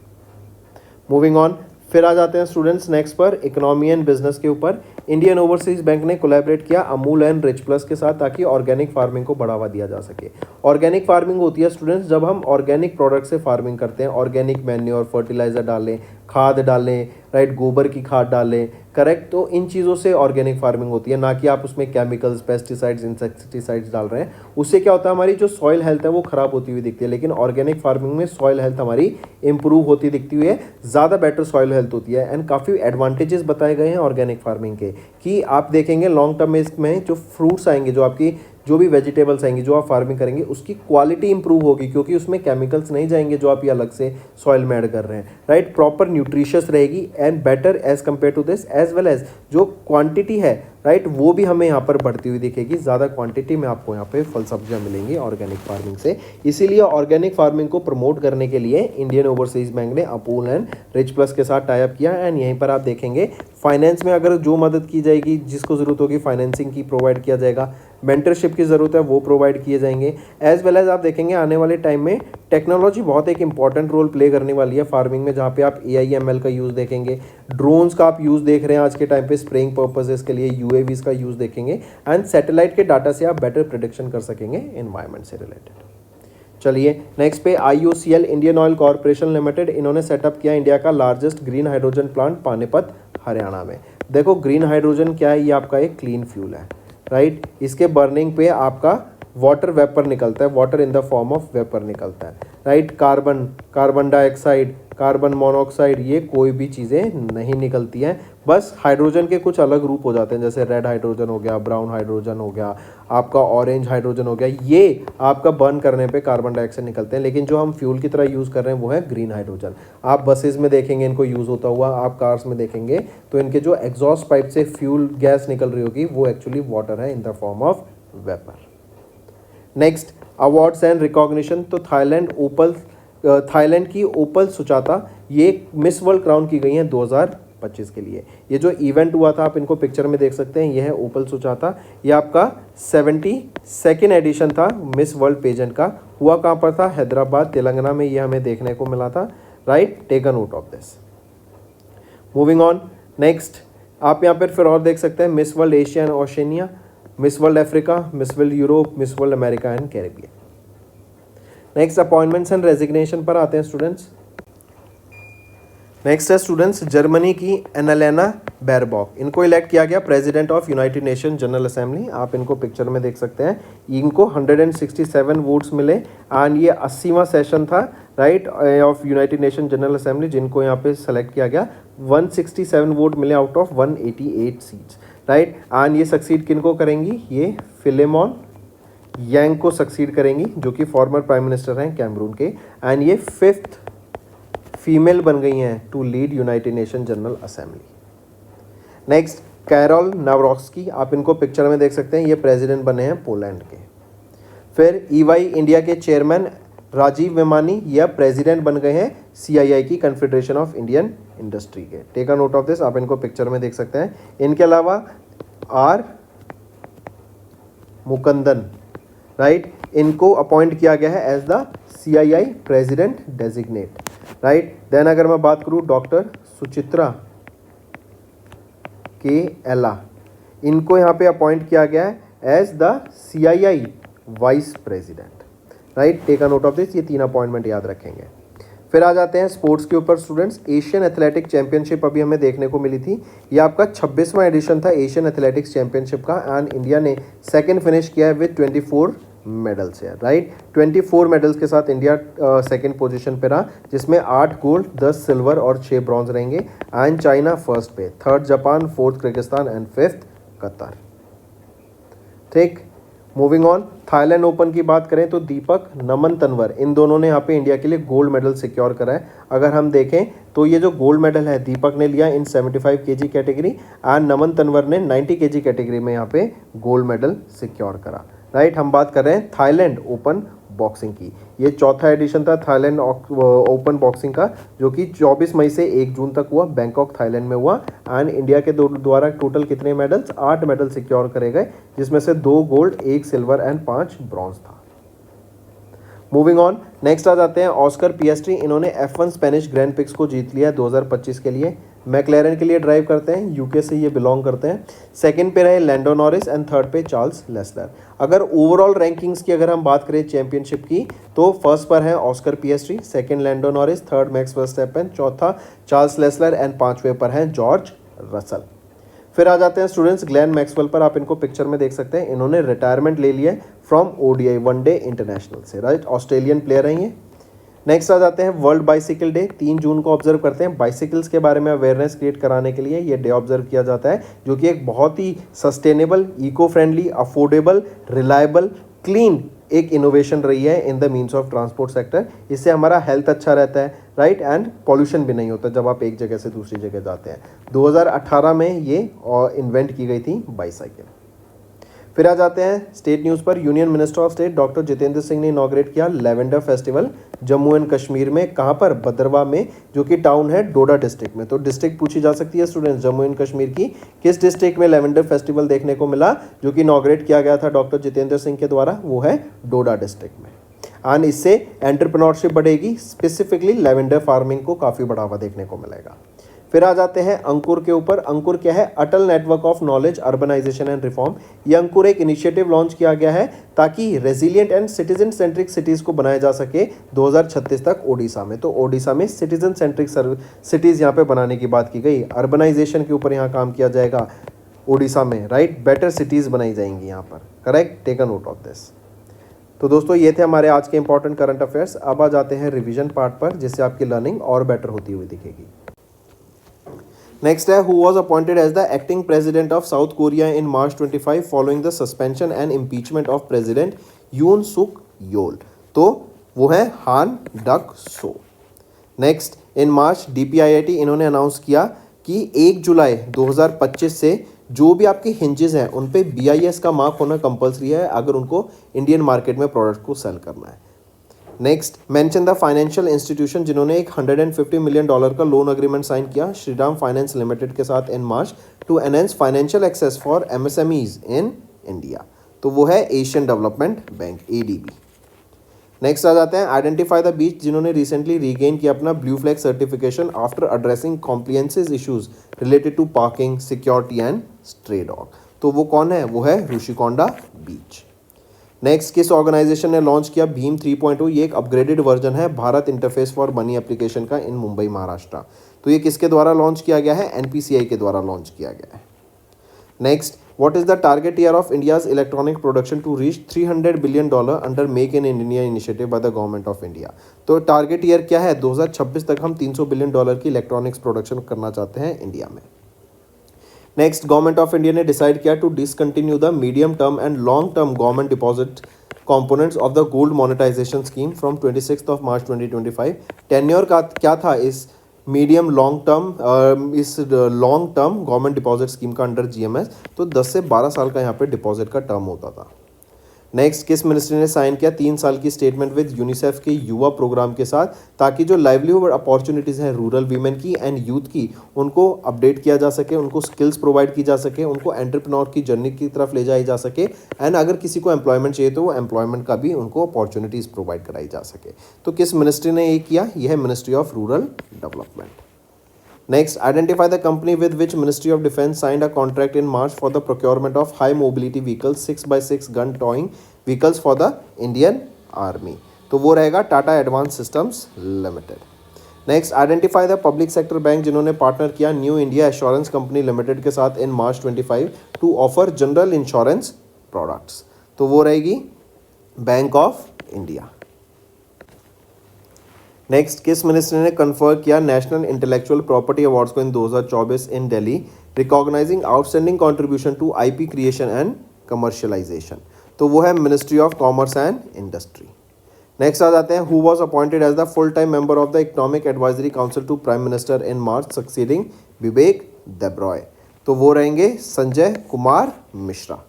मूविंग ऑन, फिर आ जाते हैं स्टूडेंट्स नेक्स्ट पर, इकोनॉमी एंड बिजनेस के ऊपर। इंडियन ओवरसीज बैंक ने कोलैबोरेट किया अमूल एंड रिच प्लस के साथ ताकि ऑर्गेनिक फार्मिंग को बढ़ावा दिया जा सके। ऑर्गेनिक फार्मिंग होती है स्टूडेंट्स जब हम ऑर्गेनिक प्रोडक्ट से फार्मिंग करते हैं, ऑर्गेनिक मैन्योर, फर्टिलाइजर डालें, खाद डालें, राइट, गोबर की खाद डालें, करेक्ट। तो इन चीज़ों से ऑर्गेनिक फार्मिंग होती है, ना कि आप उसमें केमिकल्स, पेस्टिसाइड्स, इंसेक्टिसाइड्स डाल रहे हैं। उससे क्या होता है, हमारी जो सॉइल हेल्थ है वो ख़राब होती हुई दिखती है, लेकिन ऑर्गेनिक फार्मिंग में सॉइल हेल्थ हमारी इंप्रूव होती दिखती हुई है, ज़्यादा बेटर सॉइल हेल्थ होती है। एंड काफ़ी एडवांटेजेस बताए गए हैं ऑर्गेनिक फार्मिंग के, कि आप देखेंगे लॉन्ग टर्म में इसमें जो फ्रूट्स आएंगे, जो आपकी जो भी वेजिटेबल्स आएंगी जो आप फार्मिंग करेंगे उसकी क्वालिटी इंप्रूव होगी, क्योंकि उसमें केमिकल्स नहीं जाएंगे जो आप ये अलग से सॉइल में ऐड कर रहे हैं, राइट। प्रॉपर न्यूट्रिशियस रहेगी and better as compared to this, as well as जो क्वांटिटी है, राइट, वो भी हमें यहाँ पर बढ़ती हुई दिखेगी। ज़्यादा क्वांटिटी में आपको यहाँ पे फल सब्जियाँ मिलेंगी ऑर्गेनिक फार्मिंग से। इसीलिए ऑर्गेनिक फार्मिंग को प्रमोट करने के लिए इंडियन ओवरसीज बैंक ने अपूल एंड रिच प्लस के साथ टाई अप किया। एंड यहीं पर आप देखेंगे फाइनेंस में अगर जो मदद की जाएगी, जिसको ज़रूरत होगी फाइनेंसिंग की, प्रोवाइड किया जाएगा। मेंटरशिप की ज़रूरत है वो प्रोवाइड किए जाएंगे। एज वेल एज आप देखेंगे आने वाले टाइम में टेक्नोलॉजी बहुत एक इंपॉर्टेंट रोल प्ले करने वाली है फार्मिंग में, जहाँ पे आप AI/ML का यूज़ देखेंगे, ड्रोन्स का आप यूज़ देख रहे हैं आज के टाइम पे स्प्रेइंग पर्पसेस के लिए, UAVs का यूज़ देखेंगे, एंड सैटेलाइट के डाटा से आप बेटर प्रिडिक्शन कर सकेंगे एनवायरनमेंट से रिलेटेड। चलिए नेक्स्ट पे IOCL Indian oil corporation limited, इन्होंने सेटअप किया इंडिया का largest green hydrogen plant Panipat Haryana में। देखो ग्रीन हाइड्रोजन क्या है, ये आपका एक क्लीन फ्यूल है, राइट। इसके बर्निंग पे आपका वाटर वेपर निकलता है, water in the form of vapour निकलता है, right. Carbon, carbon dioxide, carbon monoxide, ये कोई भी चीज़ें नहीं निकलती हैं। बस हाइड्रोजन के कुछ अलग रूप हो जाते हैं, जैसे रेड हाइड्रोजन हो गया, ब्राउन हाइड्रोजन हो गया, आपका ऑरेंज हाइड्रोजन हो गया, ये आपका बर्न करने पे कार्बन डाइऑक्साइड निकलते हैं। लेकिन जो हम फ्यूल की तरह यूज़ कर रहे हैं वो है ग्रीन हाइड्रोजन। आप बसेस में देखेंगे इनको यूज़ होता हुआ, आप कार्स में देखेंगे तो इनके जो एग्जॉस्ट पाइप से फ्यूल गैस निकल रही होगी वो एक्चुअली वाटर है in the form of vapour. Next awards and recognition, तो थाईलैंड की ओपल सुचाता ये मिस वर्ल्ड क्राउन की गई हैं 2025 के लिए। ये जो इवेंट हुआ था आप इनको पिक्चर में देख सकते हैं, ये है ओपल सुचाता। ये आपका 72nd एडिशन था मिस वर्ल्ड पेजेंट का। हुआ कहाँ पर था? हैदराबाद तेलंगाना में ये हमें देखने को मिला था, right. Take a note of this. Moving on, next आप यहाँ पर फिर और देख सकते हैं Miss World Asia and Oceania, Miss World Africa, Miss World Europe, Miss World America and Caribbean. Next appointments and resignation पर आते हैं स्टूडेंट्स। नेक्स्ट है स्टूडेंट्स जर्मनी की एनालेना बेरबॉक, इनको इलेक्ट किया गया president of United Nation General Assembly. आप इनको पिक्चर में देख सकते हैं। इनको 167 वोट्स मिले एंड ये 80वां सेशन था, right, of United Nation General assembly, जिनको यहाँ पे सेलेक्ट किया गया। 167 वोट मिले out of 188 seats, right. And ये सक्सीड किनको करेंगी? ये फिलेमॉन यांग को सक्सीड करेंगी, जो कि फॉर्मर प्राइम मिनिस्टर हैं कैमरून के। एंड ये 5th फीमेल बन गई हैं to lead United Nation General Assembly. Next Carol Nawrocki, आप इनको पिक्चर में देख सकते हैं, ये प्रेसिडेंट बने हैं पोलैंड के। फिर EY इंडिया के चेयरमैन राजीव मेमानी, यह प्रेसिडेंट बन गए हैं CII की कन्फेडरेशन ऑफ इंडियन इंडस्ट्री के। Take a note of this, आप इनको पिक्चर में देख सकते हैं। इनके अलावा R मुकुंदन, राइट, इनको अपॉइंट किया गया है as the CII president designate, right. Then अगर मैं बात करूं डॉक्टर सुचित्रा के एला, इनको यहाँ पे अपॉइंट किया गया है as the CII vice president, right. Take a note of this, ये 3 अपॉइंटमेंट याद रखेंगे। फिर आ जाते हैं स्पोर्ट्स के ऊपर स्टूडेंट्स। एशियन एथलेटिक चैंपियनशिप अभी हमें देखने को मिली थी, ये आपका 26वां एडिशन था एशियन एथलेटिक्स चैंपियनशिप का। एंड इंडिया ने सेकंड फिनिश किया है विद 24 मेडल्स है, राइट। 24 मेडल्स के साथ इंडिया सेकंड पोजीशन पे रहा, जिसमें 8 गोल्ड, 10 सिल्वर और 6 ब्रॉन्ज रहेंगे। एंड चाइना फर्स्ट पे, 3rd Japan, 4th Kyrgyzstan and 5th Qatar, ठीक। मूविंग ऑन, थाईलैंड ओपन की बात करें तो दीपक, नमन तंवर, इन दोनों ने यहाँ पे इंडिया के लिए गोल्ड मेडल सिक्योर करा है। अगर हम देखें तो ये जो गोल्ड मेडल है दीपक ने लिया इन 75 kg कैटेगरी एंड नमन तंवर ने 90 kg कैटेगरी में यहाँ पे गोल्ड मेडल सिक्योर करा, राइट। हम बात कर रहे हैं थाईलैंड ओपन बॉक्सिंग की। ये 4था एडिशन था थाईलैंड ओपन बॉक्सिंग का, जो कि 24 मई से 1 जून तक हुआ, बैंकॉक थाईलैंड में हुआ। एंड इंडिया के द्वारा टोटल कितने मेडल्स? 8 मेडल सिक्योर करे गए, जिसमें से 2 गोल्ड, 1 सिल्वर एंड 5 ब्रॉन्ज था। मूविंग ऑन, नेक्स्ट आ जाते हैं ऑस्कर पिएस्ट्री, इन्होंने F1 स्पेनिश ग्रैंड प्रिक्स को जीत लिया 2025 के लिए। मैक्लेरन के लिए ड्राइव करते हैं, यूके से ये बिलोंग करते हैं। सेकंड पे रहे लैंडो नॉरिस एंड थर्ड पे चार्ल्स लेस्लर। अगर ओवरऑल रैंकिंग्स की अगर हम बात करें चैंपियनशिप की, तो फर्स्ट पर है Oscar Piastri, second Lando Norris, third Max Verstappen, चौथा चार्ल्स लेस्लर एंड 5वें पर है जॉर्ज रसल। फिर आ जाते हैं स्टूडेंट्स ग्लेन मैक्सवेल पर, आप इनको पिक्चर में देख सकते हैं। इन्होंने रिटायरमेंट ले लिया फ्रॉम ODI वनडे इंटरनेशनल से, राइट। ऑस्ट्रेलियन प्लेयर हैं ये। नेक्स्ट आ जाते हैं वर्ल्ड बाइसिकल डे, 3 जून को ऑब्जर्व करते हैं। बाइसिकल्स के बारे में अवेयरनेस क्रिएट कराने के लिए ये डे ऑब्जर्व किया जाता है, जो कि एक बहुत ही sustainable, eco friendly, affordable, reliable, clean एक इनोवेशन रही है in the means of transport sector. इससे हमारा हेल्थ अच्छा रहता है, राइट, एंड पॉल्यूशन भी नहीं होता जब आप एक जगह से दूसरी जगह जाते हैं। 2018 में ये इन्वेंट की गई थी बाईसाइकिल। फिर आ जाते हैं स्टेट न्यूज़ पर। Union minister of state doctor Jitendra Singh ने इनॉग्रेट किया lavender festival Jammu and Kashmir में। कहाँ पर? भद्रवाह में, जो कि टाउन है डोडा डिस्ट्रिक्ट में। तो डिस्ट्रिक्ट पूछी जा सकती है स्टूडेंट्स जम्मू एंड कश्मीर की, किस डिस्ट्रिक्ट में लेवेंडर फेस्टिवल देखने को मिला जो कि इनॉग्रेट किया गया था डॉक्टर जितेंद्र सिंह के द्वारा? वो है डोडा डिस्ट्रिक्ट में। एंड इससे एंटरप्रेन्योरशिप बढ़ेगी, स्पेसिफिकली लेवेंडर फार्मिंग को काफ़ी बढ़ावा देखने को मिलेगा। फिर आ जाते हैं अंकुर के ऊपर। अंकुर क्या है? Atal network of knowledge urbanisation and reform. ये अंकुर एक इनिशिएटिव लॉन्च किया गया है ताकि resilient and citizen centric cities को बनाया जा सके 2036 तक ओडिशा में। तो ओडिशा में सिटीजन सेंट्रिक सिटीज़ यहाँ पे बनाने की बात की गई। अर्बनाइजेशन के ऊपर यहाँ काम किया जाएगा ओडिशा में, राइट। बेटर सिटीज़ बनाई जाएंगी यहाँ पर, correct. Take a note of this. तो दोस्तों ये थे हमारे आज के इंपॉर्टेंट करंट अफेयर्स। अब आ जाते हैं रिवीजन पार्ट पर, जिससे आपकी लर्निंग और बेटर होती हुई दिखेगी। नेक्स्ट है, who was appointed as the acting president of South Korea in March 25 following the suspension and impeachment of president Yoon Suk Yeol. तो वो है Han Duck Soo. Next, in March DPIIT इन्होंने announce किया कि 1 जुलाई 2025 से जो भी आपके हिंजेस हैं उन पे BIS का मार्क होना कंपलसरी है अगर उनको इंडियन मार्केट में प्रोडक्ट को सेल करना है। Next, mention the financial institution जिन्होंने एक $150 मिलियन का लोन एग्रीमेंट साइन किया श्रीराम फाइनेंस लिमिटेड के साथ in March to enhance financial access for MSMEs in India. तो वो है Asian development bank, ADB। Next आ जाते हैं, आइडेंटिफाई द बीच जिन्होंने रिसेंटली रीगेन किया अपना blue flag certification after addressing comprehensive issues related to parking, security and stray dog. तो वो कौन है? वो है ऋषिकोंडा बीच। नेक्स्ट, किस ऑर्गेनाइजेशन ने लॉन्च किया भीम 3.0? ये एक अपग्रेडेड वर्जन है Bharat interface for money application का इन मुंबई महाराष्ट्र। तो ये किसके द्वारा लॉन्च किया गया है? NPCI के द्वारा लॉन्च किया गया है। Next, what is the target year of India's electronic production to reach $300 billion under make in India initiative by the government of India. तो टारगेट ईयर क्या है? 2026 तक हम $300 बिलियन की इलेक्ट्रॉनिक्स प्रोडक्शन करना चाहते हैं इंडिया में। नेक्स्ट, गवर्नमेंट ऑफ इंडिया ने डिसाइड किया to discontinue the medium term and long term government deposit components of the gold monetisation scheme from 26 March 2025। Tenure का क्या था इस medium long term government deposit scheme का under GMS? तो 10 से 12 साल का यहाँ पे डिपॉजिट का टर्म होता था। नेक्स्ट, किस मिनिस्ट्री ने साइन किया 3 साल की स्टेटमेंट विद यूनिसेफ के युवा प्रोग्राम के साथ ताकि जो लाइवलीहुड अपॉर्चुनिटीज़ हैं रूरल वीमेन की एंड यूथ की उनको अपडेट किया जा सके, उनको स्किल्स प्रोवाइड की जा सके, उनको एंटरप्रेन्योर की जर्नी की तरफ ले जाई जा सके, एंड अगर किसी को एम्प्लॉयमेंट चाहिए तो वो एम्प्लॉयमेंट का भी उनको अपॉर्चुनिटीज़ प्रोवाइड कराई जा सके। तो किस मिनिस्ट्री ने ये किया? यह है ministry of rural development. Next, identify the company with which Ministry of Defence signed a contract in March for the procurement of high mobility vehicles 6x6 gun towing vehicles for the Indian Army। तो वो रहेगा Tata advance systems limited. Next, identify the public sector bank जिन्होंने partner किया new India assurance company limited के साथ in March 25 to offer general insurance products. तो वो रहेगी बैंक ऑफ इंडिया। नेक्स्ट, किस मिनिस्ट्री ने कन्फर किया नेशनल इंटेलेक्चुअल प्रॉपर्टी अवार्ड्स को in 2024 in Delhi recognising outstanding contribution to IP creation and commercialisation? तो वो है ministry of commerce and industry. Next आ जाते हैं, who was appointed as the full time member of the economic advisory council to prime minister in March succeeding Vivek Debroy? तो वो रहेंगे Sanjay Kumar Mishra.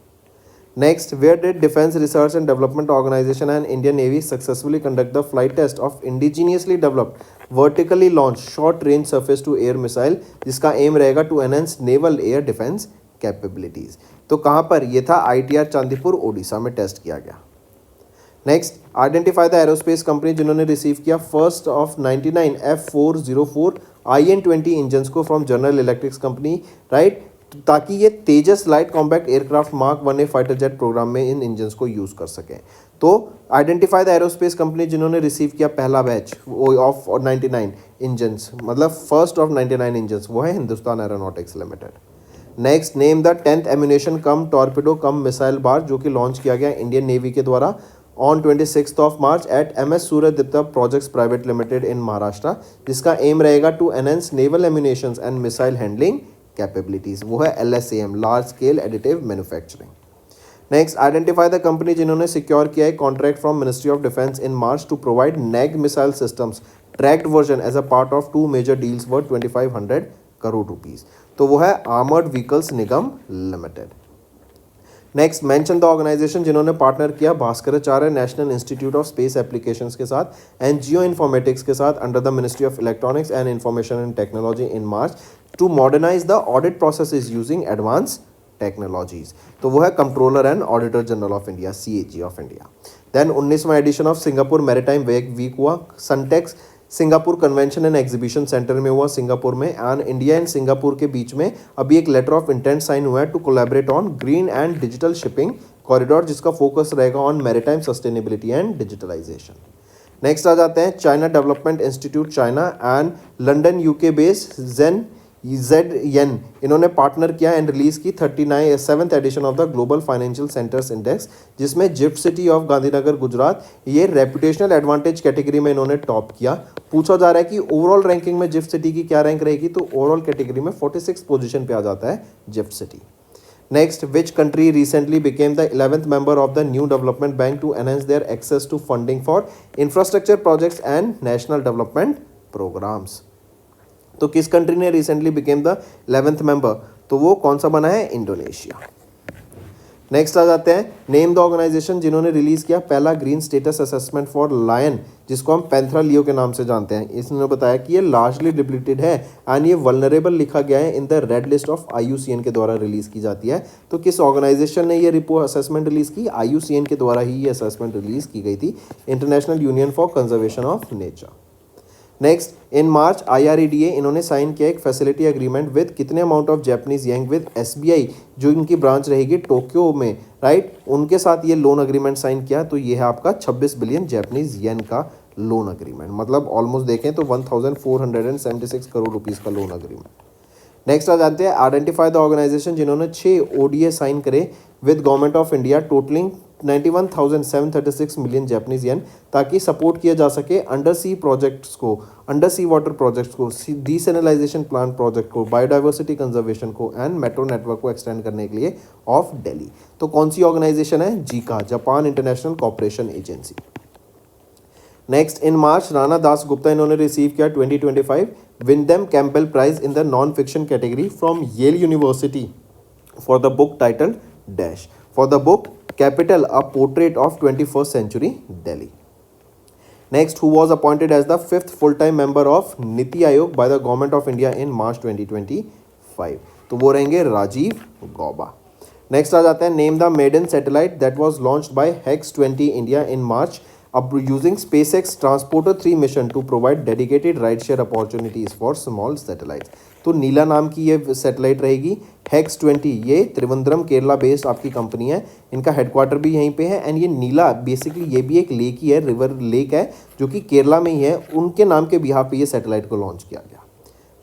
Next, where did Defense Research and Development Organization and Indian Navy successfully conduct the flight test of indigenously developed vertically launched short range surface to air missile जिसका aim रहेगा to enhance naval air defense capabilities? तो कहाँ पर? ये था ITR Chandipur Odisha में test किया गया। Next, identify the aerospace company जिन्होंने रिसीव किया first of 99 F404 IN-20 engines को from general electrics company, right, ताकि ये Tejas light combat aircraft Mark 1A fighter jet programme में इन इंजन्स को यूज़ कर सकें। तो आइडेंटिफाई द एरोस्पेस कंपनी जिन्होंने रिसीव किया पहला बैच ऑफ 99 इंजन्स, मतलब फर्स्ट ऑफ 99 इंजन्स, वो है Hindustan aeronautics limited. Next, name the 10th ammunition come torpedo cum missile barge जो कि लॉन्च किया गया इंडियन नेवी के द्वारा on 26 March at MS Suryadatta projects private limited in Maharashtra, जिसका एम रहेगा to enhance naval ammunitions and missile handling capabilities. वो है LSAM, large scale additive manufacturing. Next, identify the company जिन्होंने सिक्योर किया है contract from ministry of defence in March to provide Nag missile systems tracked version as a part of 2 major deals worth 2500 crore rupees. तो वो है armoured vehicles Nigam limited. Next, mention the organisation जिन्होंने partner किया Bhaskaracharya national institute of space applications के साथ and geoinformatics के साथ under the ministry of electronics and information and technology in March to modernise the audit processes using advance technologies. तो वो है controller and auditor general of India, CAG of India. Then 19वां edition of Singapore maritime week हुआ। Suntec Singapore convention and exhibition centre में हुआ Singapore में। And India and Singapore के बीच में अभी एक लेटर ऑफ इंटेंट साइन हुआ है to collaborate on green and digital shipping corridor, जिसका फोकस रहेगा on maritime sustainability and digitalisation. Next आ जाते हैं China development institute China and London UK based ZN, इन्होंने पार्टनर किया एंड रिलीज की 39th edition of the global financial centres index, जिसमें gift city of Gandhinagar Gujarat ये रेपुटेशनल एडवांटेज कैटेगरी में इन्होंने टॉप किया। पूछा जा रहा है कि ओवरऑल रैंकिंग में गिफ्ट सिटी की क्या रैंक रहेगी, तो ओवरऑल कैटेगरी में 46 पोजीशन पे आ जाता है gift city. Next, which country recently became the 11th member of the new development bank to enhance their access to funding for infrastructure projects and national development programs? तो किस country ने recently became the 11th member, तो वो कौन सा बना है, Indonesia. Next आ जाते हैं नेम द ऑर्गेनाइजेशन जिन्होंने रिलीज किया पहला green status assessment for lion, जिसको हम पैंथरा लियो के नाम से जानते हैं। इसने बताया कि ये लार्जली डिप्लीटेड है एंड ये वल्नरेबल लिखा गया है in the red list of IUCN के द्वारा रिलीज की जाती है। तो किस ऑर्गेनाइजेशन ने ये रिपोर्ट असेसमेंट रिलीज की, IUCN के द्वारा ही ये असेसमेंट रिलीज की गई थी, international union for conservation of nature. Next, in March IREDA इन्होंने साइन किया एक फैसिलिटी एग्रीमेंट विद कितने amount of Japanese yen with SBI, जो इनकी ब्रांच रहेगी टोक्यो में, राइट, उनके साथ ये लोन अग्रीमेंट साइन किया। तो ये है आपका 26 बिलियन जैपनीज येन का लोन अग्रीमेंट, मतलब ऑलमोस्ट देखें तो 1476 करोड़ रुपीज़ का लोन अग्रीमेंट। नेक्स्ट आ जाते हैं आइडेंटिफाई द ऑर्गेनाइजेशन जिन्होंने 6 ODA साइन करे with government of India totalling 91,736 million Japanese येन, ताकि सपोर्ट किया जा सके अंडर सी प्रोजेक्ट्स को, अंडर सी वाटर प्रोजेक्ट्स को, डिसैलिनाइजेशन प्लांट प्रोजेक्ट को, बायोडाइवर्सिटी कंजर्वेशन को एंड मेट्रो नेटवर्क को एक्सटेंड करने के लिए ऑफ दिल्ली। तो कौन सी ऑर्गेनाइजेशन है, Zika, Japan international cooperation agency. Next, in March Rana Das Gupta इन्होंने रिसीव किया 2025 Windham Campbell prize in the non fiction category from Yale university for the book title dash, for the book Capital, a portrait of 21st century Delhi. Next, who was appointed as the 5th full-time member of Niti Aayog by the Government of India in March 2025? तो वो रहेंगे Rajiv Gauba. Next आ जाते हैं name the maiden satellite that was launched by Hex20 India in March अब using SpaceX Transporter 3 mission to provide dedicated ride share opportunities for small satellites. तो नीला नाम की ये सैटेलाइट रहेगी Hex20, ये त्रिवेंद्रम केरला बेस्ड आपकी कंपनी है, इनका हेडक्वार्टर भी यहीं पे है। एंड ये नीला बेसिकली ये भी एक लेक ही है, रिवर लेक है जो कि केरला में ही है, उनके नाम के बिहाफ पे ये सैटेलाइट को लॉन्च किया गया,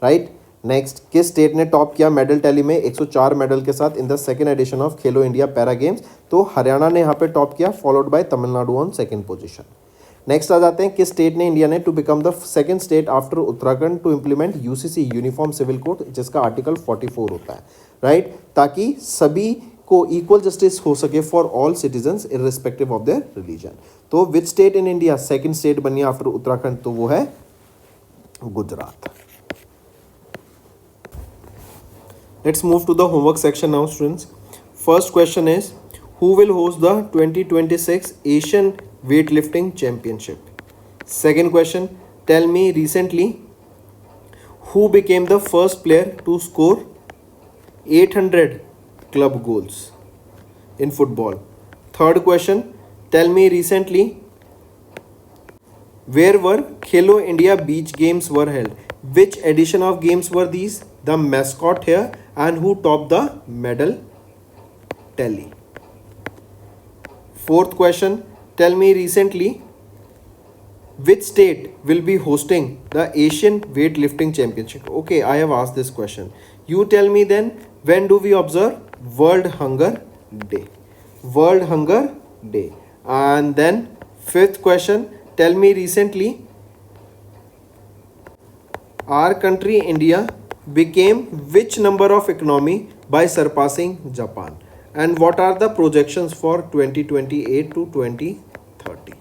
राइट। नेक्स्ट, किस स्टेट ने टॉप किया मेडल टैली में 104 मेडल के साथ in the second edition of Khelo India para games? तो हरियाणा ने यहाँ पे टॉप किया, followed by Tamil Nadu on second position. Next आ जाते हैं किस स्टेट ने, इंडिया ने, to become the second state after Uttarakhand to implement UCC uniform civil code, जिसका आर्टिकल 44 होता है, राइट, ताकि सभी को इक्वल जस्टिस हो सके for all citizens irrespective of their religion. तो which state in India second state बनी आफ्टर उत्तराखंड? तो वो है Gujarat. Let's move to the homework section now, students. First question is, who will host the 2026 Asian Weightlifting Championship? Second question, tell me recently who became the first player to score 800 club goals in football? Third question, tell me recently where were Khelo India Beach Games were held? Which edition of games were these? The mascot here and who topped the medal tally? Fourth question, tell me recently which state will be hosting the Asian Weightlifting Championship? Okay, I have asked this question. You tell me then, when do we observe World Hunger Day? World Hunger Day. And then fifth question, tell me recently our country India became which number of economy by surpassing Japan, and what are the projections for 2028 to 2030?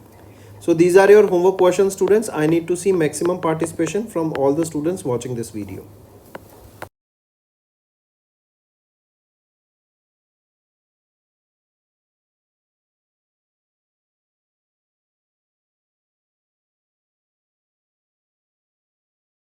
So these are your homework questions, students. I need to see maximum participation from all the students watching this video.